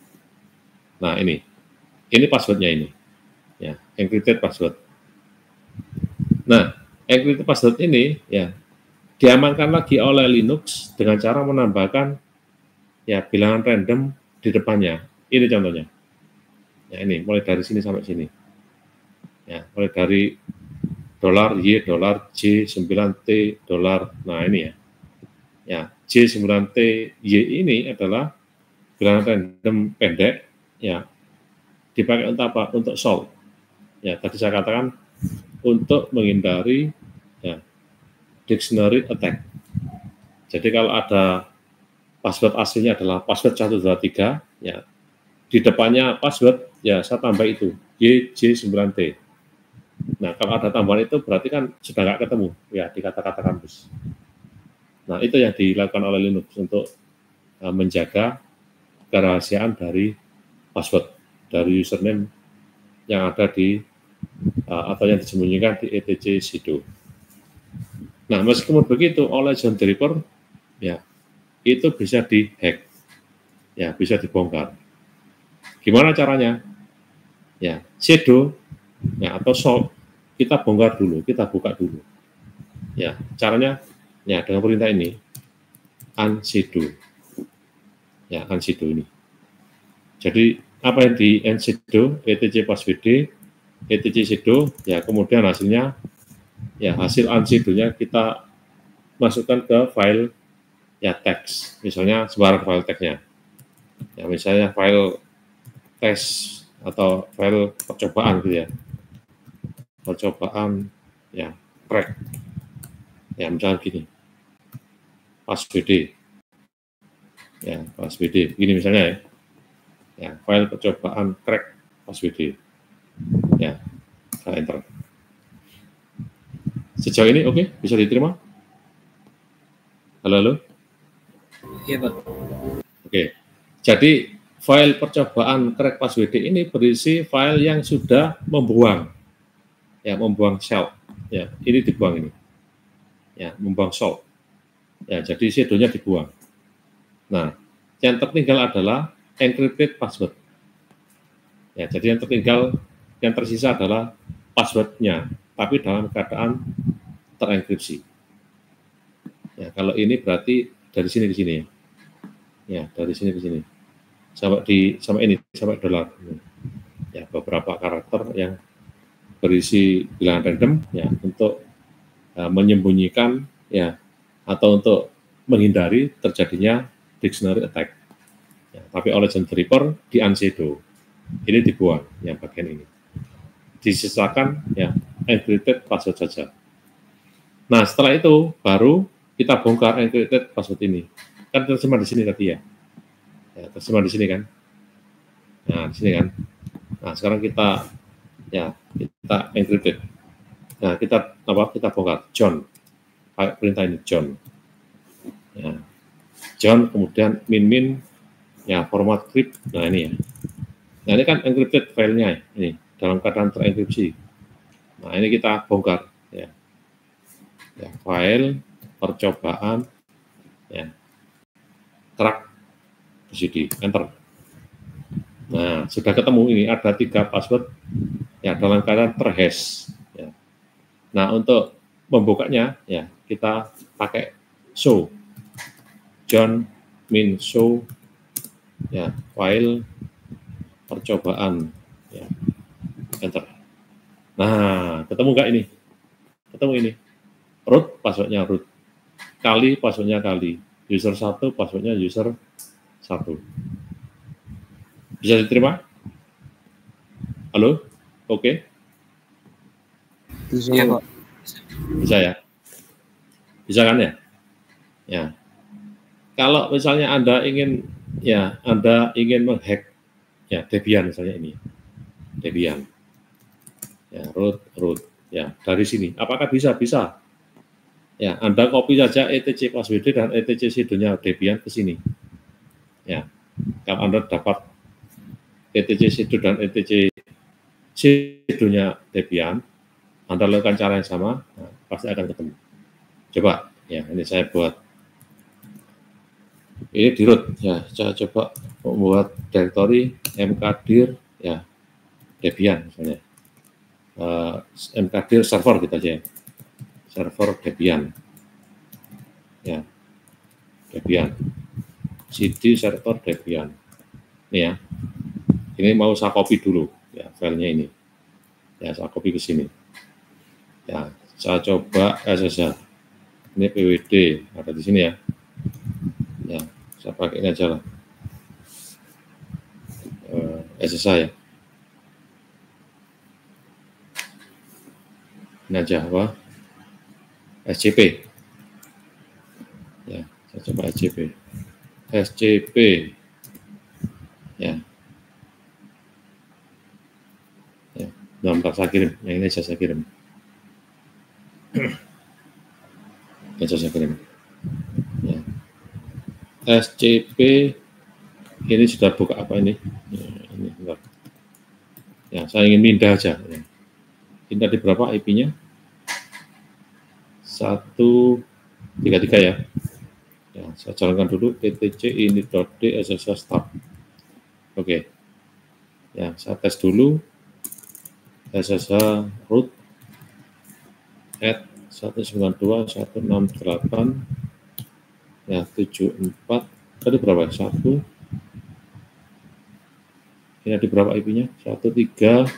Nah, ini passwordnya ini, ya, encrypted password. Nah, encrypted password ini, ya, diamankan lagi oleh Linux dengan cara menambahkan, ya, bilangan random di depannya. Ini contohnya. Ya, ini mulai dari sini sampai sini. Ya, mulai dari $Y, $J9T, nah, ini ya. Ya, J9T Y ini adalah bilangan random pendek, ya, dipakai untuk apa? Untuk solve. Ya, tadi saya katakan untuk menghindari, ya, dictionary attack. Jadi kalau ada password aslinya adalah password 123, ya, di depannya password, ya, saya tambah itu YJ9T. Nah, kalau ada tambahan itu berarti kan sudah nggak ketemu, ya, di kata-kata kampus. Nah, itu yang dilakukan oleh Linux untuk menjaga kerahasiaan dari password, dari username yang ada di atau yang disembunyikan di etc sudo. Nah, meskipun begitu, oleh John the Ripper, ya, itu bisa dihack, ya, bisa dibongkar. Gimana caranya? Ya, sudo, ya, atau solve, kita bongkar dulu, kita buka dulu. Ya, caranya, ya, dengan perintah ini, unsudo. Ya, unsudo ini. Jadi, apa yang di unsudo, etc passwd, etc sudo, ya, kemudian hasilnya, ya, hasil unsudo-nya kita masukkan ke file ya teks, misalnya sembarang file teksnya. Ya, misalnya file tes atau file percobaan gitu ya. Percobaan ya track. Ya, misalnya gini. PASBD. Ya, PASBD. Begini misalnya ya. Ya, file percobaan track PASBD. Ya, saya enter. Sejauh ini oke, bisa diterima? Halo, halo? Iya, Pak. Oke. Jadi file percobaan crack PASBD ini berisi file yang sudah membuang, ya membuang shell, ya ini dibuang ini, ya membuang shell, ya jadi pseudonya dibuang. Nah, yang tertinggal adalah encrypted password, ya jadi yang tertinggal, yang tersisa adalah passwordnya, tapi dalam keadaan terenkripsi. Ya kalau ini berarti dari sini ke sini, ya dari sini ke sini. Sampai dolar, ya beberapa karakter yang berisi bilangan random ya untuk menyembunyikan ya atau untuk menghindari terjadinya dictionary attack. Ya, tapi oleh John Draper di Ansedo ini dibuang yang bagian ini, disisakan ya encrypted password saja. Nah setelah itu baru kita bongkar encrypted password ini, kan terjemah di sini tadi ya. Ya, terjemah di sini kan. Nah, di sini kan. Nah, sekarang kita encrypted. Nah, kita bongkar John. Perintah ini John. Ya. John kemudian min ya format crypt. Nah, ini ya. Nah, ini kan encrypted filenya ini dalam keadaan terenkripsi. Nah, ini kita bongkar ya. Ya, file percobaan ya. Track PASBD, enter. Nah, sudah ketemu ini ada 3 password ya dalam keadaan terhash. Ya. Nah, untuk membukanya ya kita pakai show John min show ya file percobaan ya enter. Nah, ketemu nggak ini? Ketemu ini. Root passwordnya root. Kali passwordnya kali. User 1 passwordnya user 1. Bisa diterima? Halo? Oke? Bisa, Pak. Bisa ya? Bisa kan ya? Ya. Kalau misalnya Anda ingin menghack ya Debian misalnya ini. Debian. Ya, root ya dari sini. Apakah bisa? Bisa. Ya, Anda copy saja etc password dan etc sudonya Debian ke sini. Ya. Kalau Anda dapat etc sudo dan etc sudonya Debian, Anda lakukan cara yang sama, nah, pasti akan ketemu. Coba, ya ini saya buat. Ini di root, ya saya coba membuat directory mkdir, ya Debian misalnya. Mkdir server kita aja, server Debian, ya Debian, cd server Debian. Ini ya, ini mau saya copy dulu, ya filenya ini, ya saya copy ke sini. Ya, saya coba SSH. Ini PWD ada di sini ya. Ya, saya pakai ini aja lah. SSH ya. Ini aja apa? SCP. Ya, saya coba SCP. SCP. Ya. Ya, bentar saya kirim. Yang ini saya kirim. Saya kirim. Ya. SCP ini sudah buka apa ini? Ya, ini bentar. Ya, saya ingin pindah aja. Ya. Pindah di berapa IP-nya? 133 ya. Ya, saya jalankan dulu etc init.d SSH start. Oke. Ya, saya tes dulu. SSH root at 192.168 ya 74 tadi berapa? 1 ini ada berapa IP-nya? 133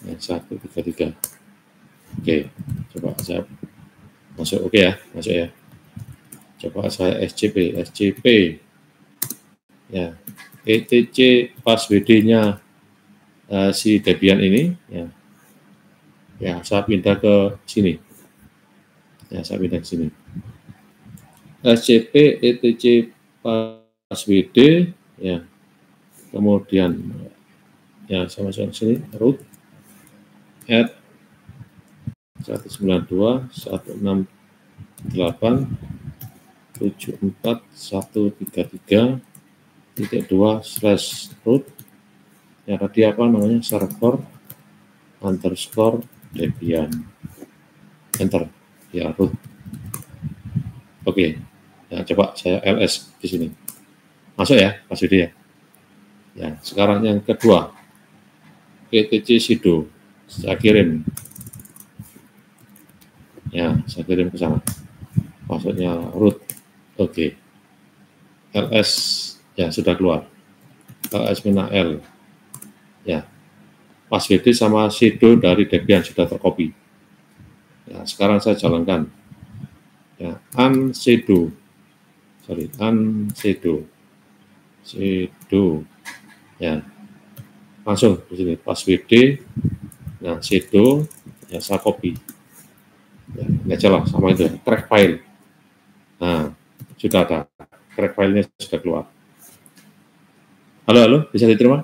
ya 133 Oke, coba saya masuk. Oke ya, masuk ya. Coba saya SCP ya, etc passwd-nya si Debian ini ya saya pindah ke sini ya, saya pindah ke sini SCP etc passwd ya, kemudian ya saya masuk ke sini root at 192.168.133.2/root ya, tadi apa namanya, server underscore Debian, enter ya, root. Oke, ya coba saya ls di sini, masuk ya password ya. Ya, sekarang yang kedua, etc sudo, saya kirim ya, saya kirim ke sana, passwordnya root. Oke, ls ya sudah keluar, ls-l ya, password sama sudo dari Debian sudah tercopy. Ya, sekarang saya jalankan ya, unsudo ya, langsung di sini password, nah sudo ya saya copy ya, ini aja lah sama itu, crack file. Nah, sudah ada crack filenya, sudah keluar. Halo, bisa diterima?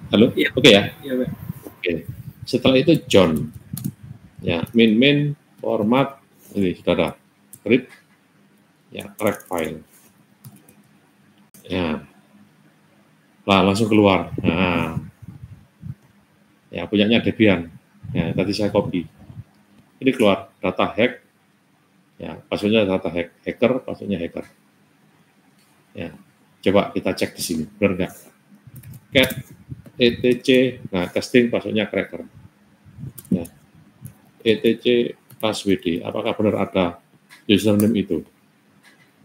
Halo, ya. Oke ya? Ya, Pak. Oke. Setelah itu John ya, min format ini sudah ada, read ya, crack file ya, lah langsung keluar. Nah, ya punyanya Debian ya, tadi saya copy, ini keluar data hack ya, passwordnya data hacker, passwordnya hacker ya. Coba kita cek di sini, benar nggak? Cat etc, nah testing passwordnya cracker ya, etc password, apakah benar ada username itu?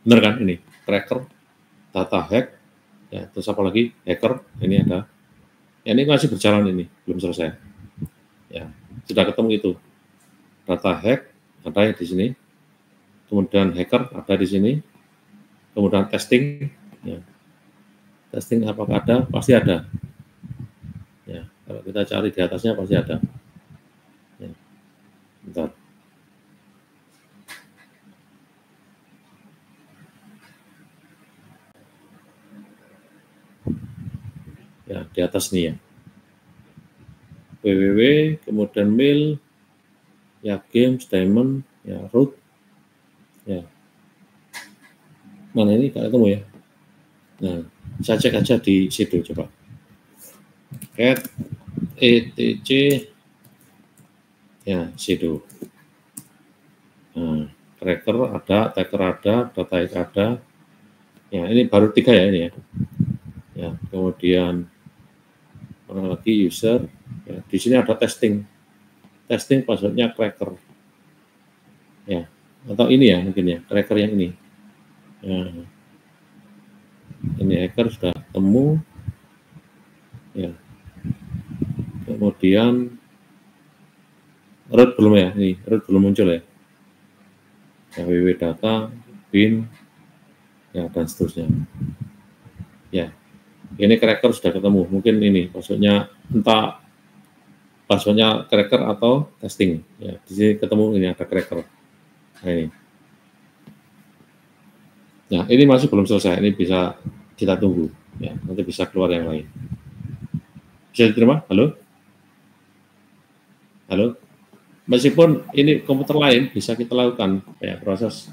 Benar kan, ini cracker, data hack ya, terus apa lagi, hacker, ini ada ya, ini masih berjalan, ini belum selesai ya. Sudah ketemu itu, data hack ada di sini, kemudian hacker ada di sini, kemudian testing ya, testing apakah ada? Pasti ada ya, kalau kita cari di atasnya pasti ada ya. Bentar. Ya, di atas nih ya, www, kemudian mail ya, games, diamond ya, root ya, mana ini nggak ketemu ya. Nah, saya cek aja di situ, coba cat etc ya, sudo. Nah, cracker ada, attacker ada, data hack ada ya, ini baru 3 ya ini ya, kemudian mana lagi, user ya, di sini ada testing passwordnya cracker ya, atau ini ya mungkin ya, cracker yang ini ya, ini hacker sudah ketemu ya, kemudian root belum ya, ini root belum muncul ya, www data bin ya, dan seterusnya ya. Ini cracker sudah ketemu, mungkin ini passwordnya, entah passwordnya cracker atau testing ya, di sini ketemu, ini ada cracker. Nah ini, nah ini masih belum selesai, ini bisa kita tunggu ya, nanti bisa keluar yang lain. Bisa diterima? Halo, meskipun ini komputer lain bisa kita lakukan ya, proses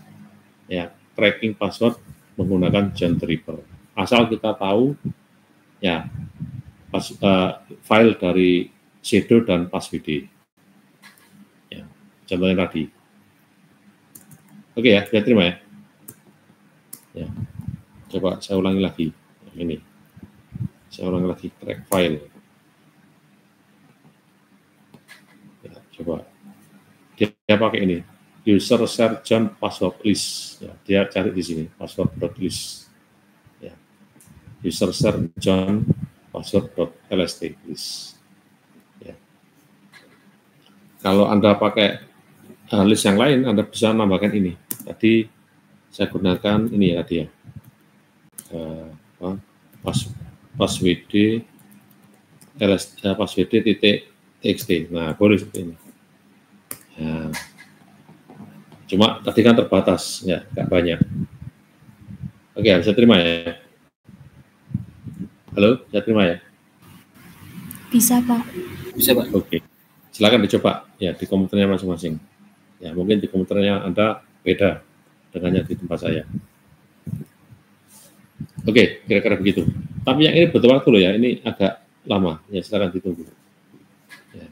ya cracking password menggunakan John Tripper, asal kita tahu ya file dari sudo dan passwd ya, contohnya tadi. Oke ya, bisa terima ya. Ya, coba saya ulangi lagi ini, saya ulangi lagi crack file ya, coba dia pakai ini, user share John password list ya, dia cari di sini password.list ya, user share John password.lst list ya. Kalau Anda pakai list yang lain, Anda bisa nambahkan ini. Tadi saya gunakan ini ya tadi ya. Passwd titik.txt. Nah, boleh seperti ini. Nah, cuma tadi kan terbatas, ya, nggak banyak. Oke, bisa terima ya. Halo, bisa terima ya? Bisa, Pak. Bisa, Pak. Oke, silakan dicoba ya di komputernya masing-masing. Ya, mungkin di komputernya Anda beda dengan yang di tempat saya. Oke, kira-kira begitu. Tapi yang ini butuh waktu loh ya, ini agak lama. Ya, silakan ditunggu. Ya.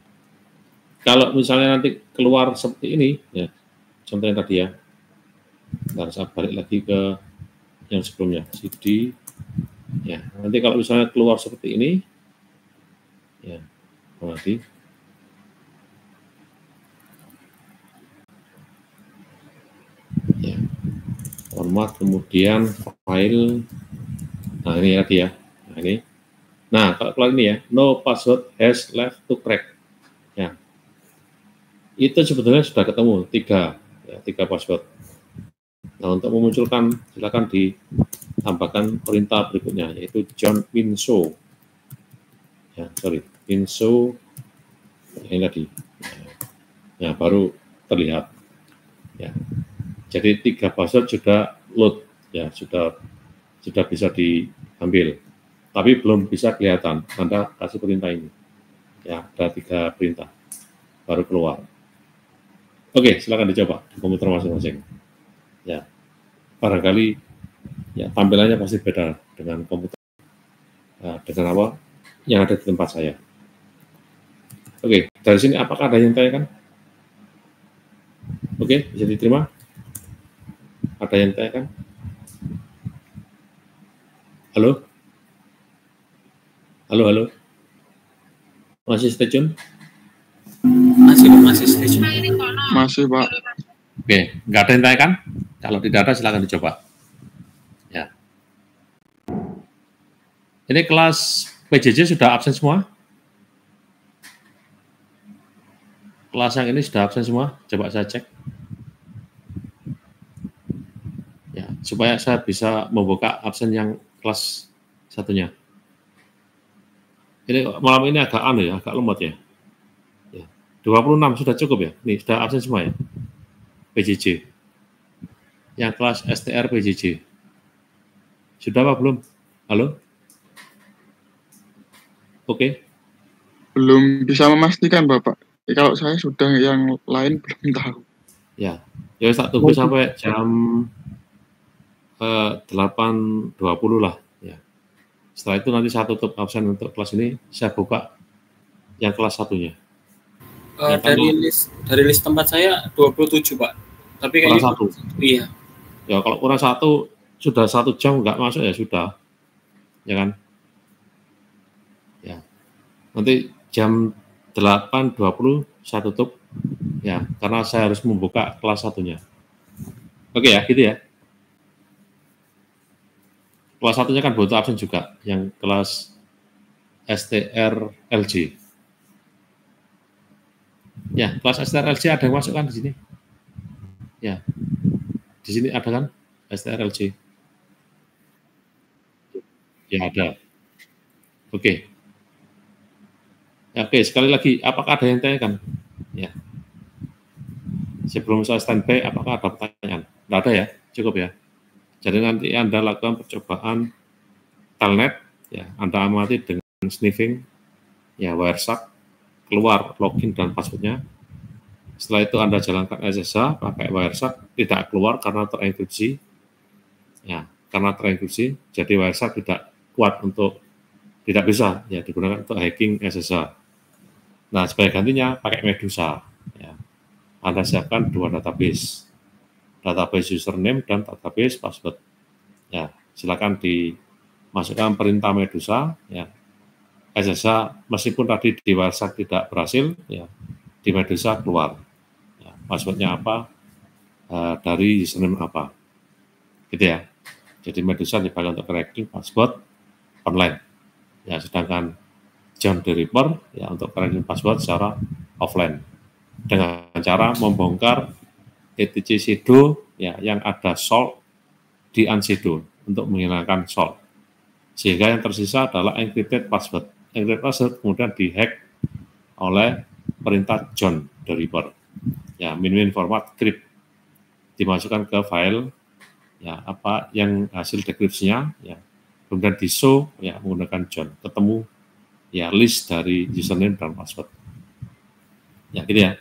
Kalau misalnya nanti keluar seperti ini, ya, contohnya tadi ya, ntar saya balik lagi ke yang sebelumnya, CD. Ya, nanti kalau misalnya keluar seperti ini, ya, nanti ya, format, kemudian file. Nah, ini tadi ya. Nah, ini. Nah, kalau keluar ini ya, no password has left to crack. Ya. Itu sebetulnya sudah ketemu tiga password. Nah, untuk memunculkan silakan ditambahkan perintah berikutnya, yaitu John Pinso. Ya, sorry, Pinso ini tadi. Ya, baru terlihat. Ya. Jadi 3 password sudah load, ya sudah bisa diambil. Tapi belum bisa kelihatan. Anda kasih perintah ini. Ya, ada 3 perintah baru keluar. Oke, silakan dicoba di komputer masing-masing. Ya, barangkali ya tampilannya pasti beda dengan komputer dengan apa yang ada di tempat saya. Oke, dari sini apakah ada yang tanyakan? Oke, bisa diterima? Ada yang tanyakan? Halo? Halo? Masih stay tune? Masih stay tune. Masih, Pak. Oke, nggak ada yang tanyakan? Kalau tidak ada, silakan dicoba. Ya. Ini kelas PJJ sudah absen semua? Kelas yang ini sudah absen semua? Coba saya cek. Ya, supaya saya bisa membuka absen yang kelas satunya. Ini malam ini agak agak lemot ya. 26 sudah cukup ya? Nih, sudah absen semua ya? PJJ. Yang kelas STR PJJ. Sudah apa belum? Halo? Oke. Belum bisa memastikan, Bapak. Kalau saya sudah, yang lain belum tahu. Ya, tak tunggu sampai jam 8.20 lah. Ya. Setelah itu nanti saya tutup absen untuk kelas ini, saya buka yang kelas satunya. Dari list tempat saya 27, Pak. Tapi kayaknya kurang 1. Iya. Ya, kalau kurang 1 sudah 1 jam nggak masuk ya sudah. Ya kan? Ya. Nanti jam 8.20 saya tutup. Ya, karena saya harus membuka kelas satunya. Oke ya, gitu ya. Kelas satunya kan butuh absen juga, yang kelas STR LG. Ya, kelas STR LG ada yang masuk kan di sini? Ya, di sini ada kan STR LG? Ya, ada. Oke. Ya, oke, sekali lagi, apakah ada yang tanyakan? Ya. Sebelum saya standby, apakah ada pertanyaan? Tidak ada ya? Cukup ya? Jadi nanti Anda lakukan percobaan telnet, ya, Anda amati dengan sniffing, ya, Wireshark, keluar login dan passwordnya. Setelah itu Anda jalankan SSH pakai Wireshark, tidak keluar karena terenkripsi, ya, karena terenkripsi, jadi Wireshark tidak kuat tidak bisa ya digunakan untuk hacking SSH. Nah, sebagai gantinya pakai Medusa. Ya. Anda siapkan 2 database username dan database password. Ya, silakan dimasukkan perintah Medusa. Ya, SSH meskipun tadi di Wireshark tidak berhasil, ya, di Medusa keluar. Ya, passwordnya apa? Dari username apa? Gitu ya. Jadi Medusa dipakai untuk cracking password online. Ya, sedangkan John the Ripper ya untuk cracking password secara offline. dengan cara membongkar etc sudo ya yang ada salt di unsudo untuk menghilangkan salt. Sehingga yang tersisa adalah encrypted password. Encrypted password kemudian dihack oleh perintah John the Ripper. Ya, min format crypt dimasukkan ke file ya apa yang hasil dekripsinya ya. Kemudian di show ya menggunakan John. Ketemu ya list dari username dan password. Ya, gitu ya.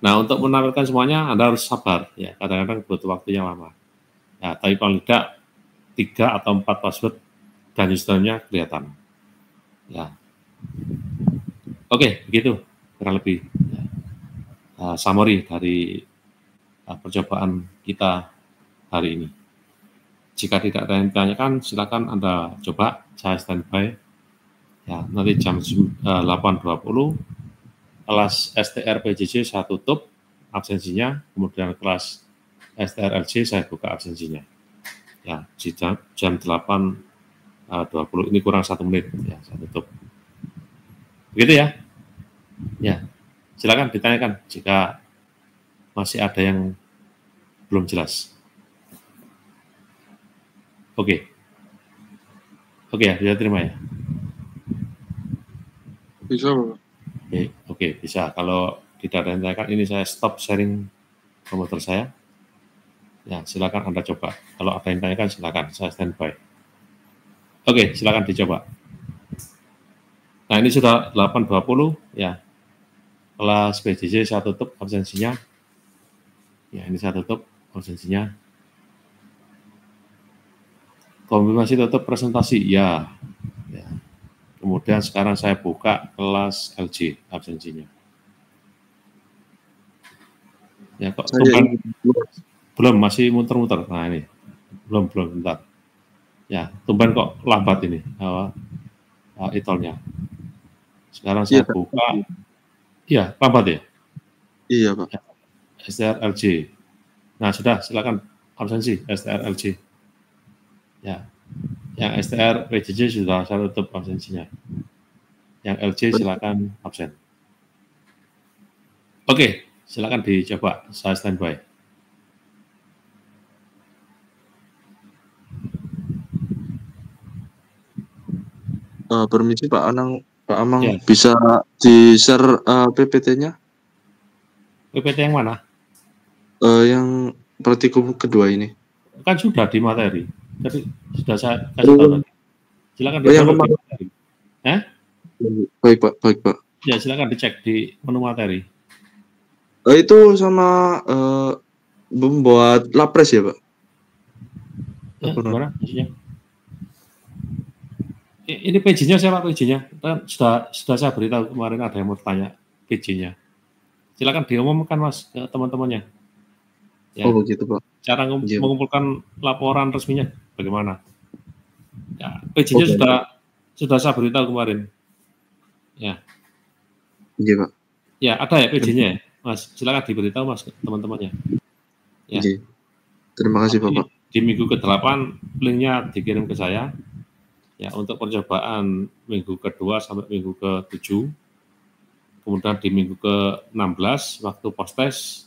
Nah, untuk menampilkan semuanya Anda harus sabar ya, kadang-kadang butuh waktunya lama. Ya, tapi paling tidak 3 atau 4 password dan username-nya kelihatan. Ya. Oke, begitu kurang lebih ya. Summary dari percobaan kita hari ini. Jika tidak ada yang ditanyakan, silakan Anda coba, saya standby. Ya, nanti jam 8.20 kelas STR PJJ saya tutup absensinya, kemudian kelas STR LJ saya buka absensinya. Ya, di jam 8.20 ini kurang 1 menit ya, saya tutup. Begitu ya. Ya, silakan ditanyakan jika masih ada yang belum jelas. Oke. Oke ya, bisa terima ya. Bisa, Bapak. Oke, bisa. Kalau tidak ada yang ditanyakan, ini saya stop sharing komputer saya. Ya, silakan Anda coba. Kalau ada yang ditanyakan, silakan. Saya standby. Oke, silakan dicoba. Nah, ini sudah 8.20 ya. Kelas PJJ saya tutup absensinya. Ya, ini saya tutup absensinya. Konfirmasi tutup presentasi, ya. Ya. Kemudian sekarang saya buka kelas LJ absensinya. Ya, kok belum masih muter-muter. Nah, ini belum bentar. Ya, tumben kok lambat ini e-tolnya. Sekarang saya buka. Iya, lambat ya? Iya, Pak. STR LJ. Nah, sudah, silakan absensi STR LJ. Ya, yang STR PJJ sudah saya tutup absensinya. Yang LJ silakan absen. Oke, silakan dicoba. Saya standby. Permisi Pak Anang, Pak Amang, Ya. bisa di-share PPT-nya? PPT yang mana? Yang praktikum kedua ini. Kan sudah di materi. Jadi sudah saya kasih tahu tadi. Silakan di materi. Baik Pak. Ya, silakan dicek di menu materi. Itu sama membuat lapres ya Pak? Gimana maksudnya? Ini PJ-nya siapa PJ-nya? Kan sudah saya beritahu kemarin ada yang mau tanya PJ-nya. Silakan diumumkan Mas ke teman-temannya. Ya. Oh begitu Pak. Cara mengumpulkan laporan resminya bagaimana? Ya, PJ-nya sudah saya beritahu kemarin. Ya. Iya Pak. Ya, ada ya PJ-nya ya, Mas. Silakan diberitahu Mas ke teman-temannya. Ya. Terima kasih Bapak. Di minggu ke-8 linknya dikirim ke saya. Ya, untuk percobaan minggu ke-2 sampai minggu ke-7. Kemudian di minggu ke-16 waktu post-test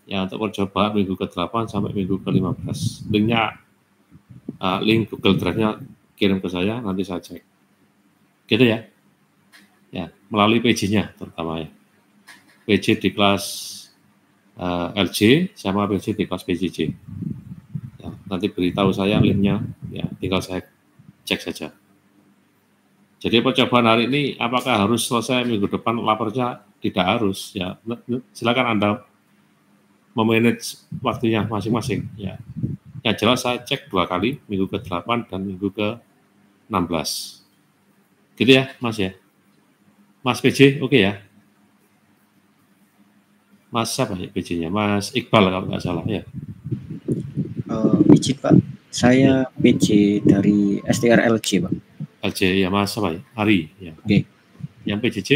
ya untuk percobaan minggu ke-8 sampai minggu ke-15. Linknya link Google Drive-nya kirim ke saya, nanti saya cek. Gitu ya. Ya, melalui PJ-nya terutama ya. PJ di kelas LJ sama PJ di kelas PJJ. Ya, nanti beritahu saya linknya, ya tinggal saya cek saja. Jadi percobaan hari ini apakah harus selesai minggu depan lapornya? Tidak harus ya. Silakan Anda memanage waktunya masing-masing ya. Yang jelas saya cek 2 kali, minggu ke-8 dan minggu ke-16. Gitu ya, Mas ya. Mas PJ oke ya. Mas siapa ya PJ-nya? Mas Iqbal kalau nggak salah ya. PJ Pak, saya PJ dari STR LJ Pak. LJ ya Mas apa ya? Ari ya. Oke. Yang PJJ?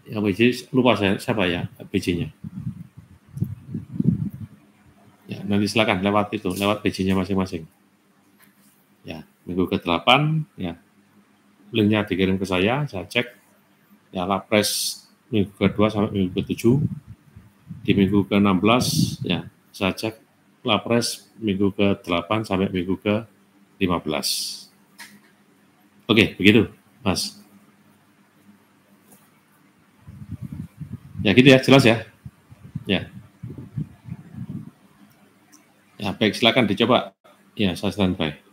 Yang PJ lupa saya siapa ya PJ-nya. Ya nanti silakan lewat PJ-nya masing-masing. Ya minggu ke-8 ya linknya dikirim ke saya cek. ya lapres minggu ke-2 sampai minggu ke-7. Di minggu ke-16 ya saya cek lapres minggu ke-8 sampai minggu ke-15. Oke, begitu Mas. Ya gitu ya, jelas ya. Ya. Ya, baik, silakan dicoba. Ya, saya standby.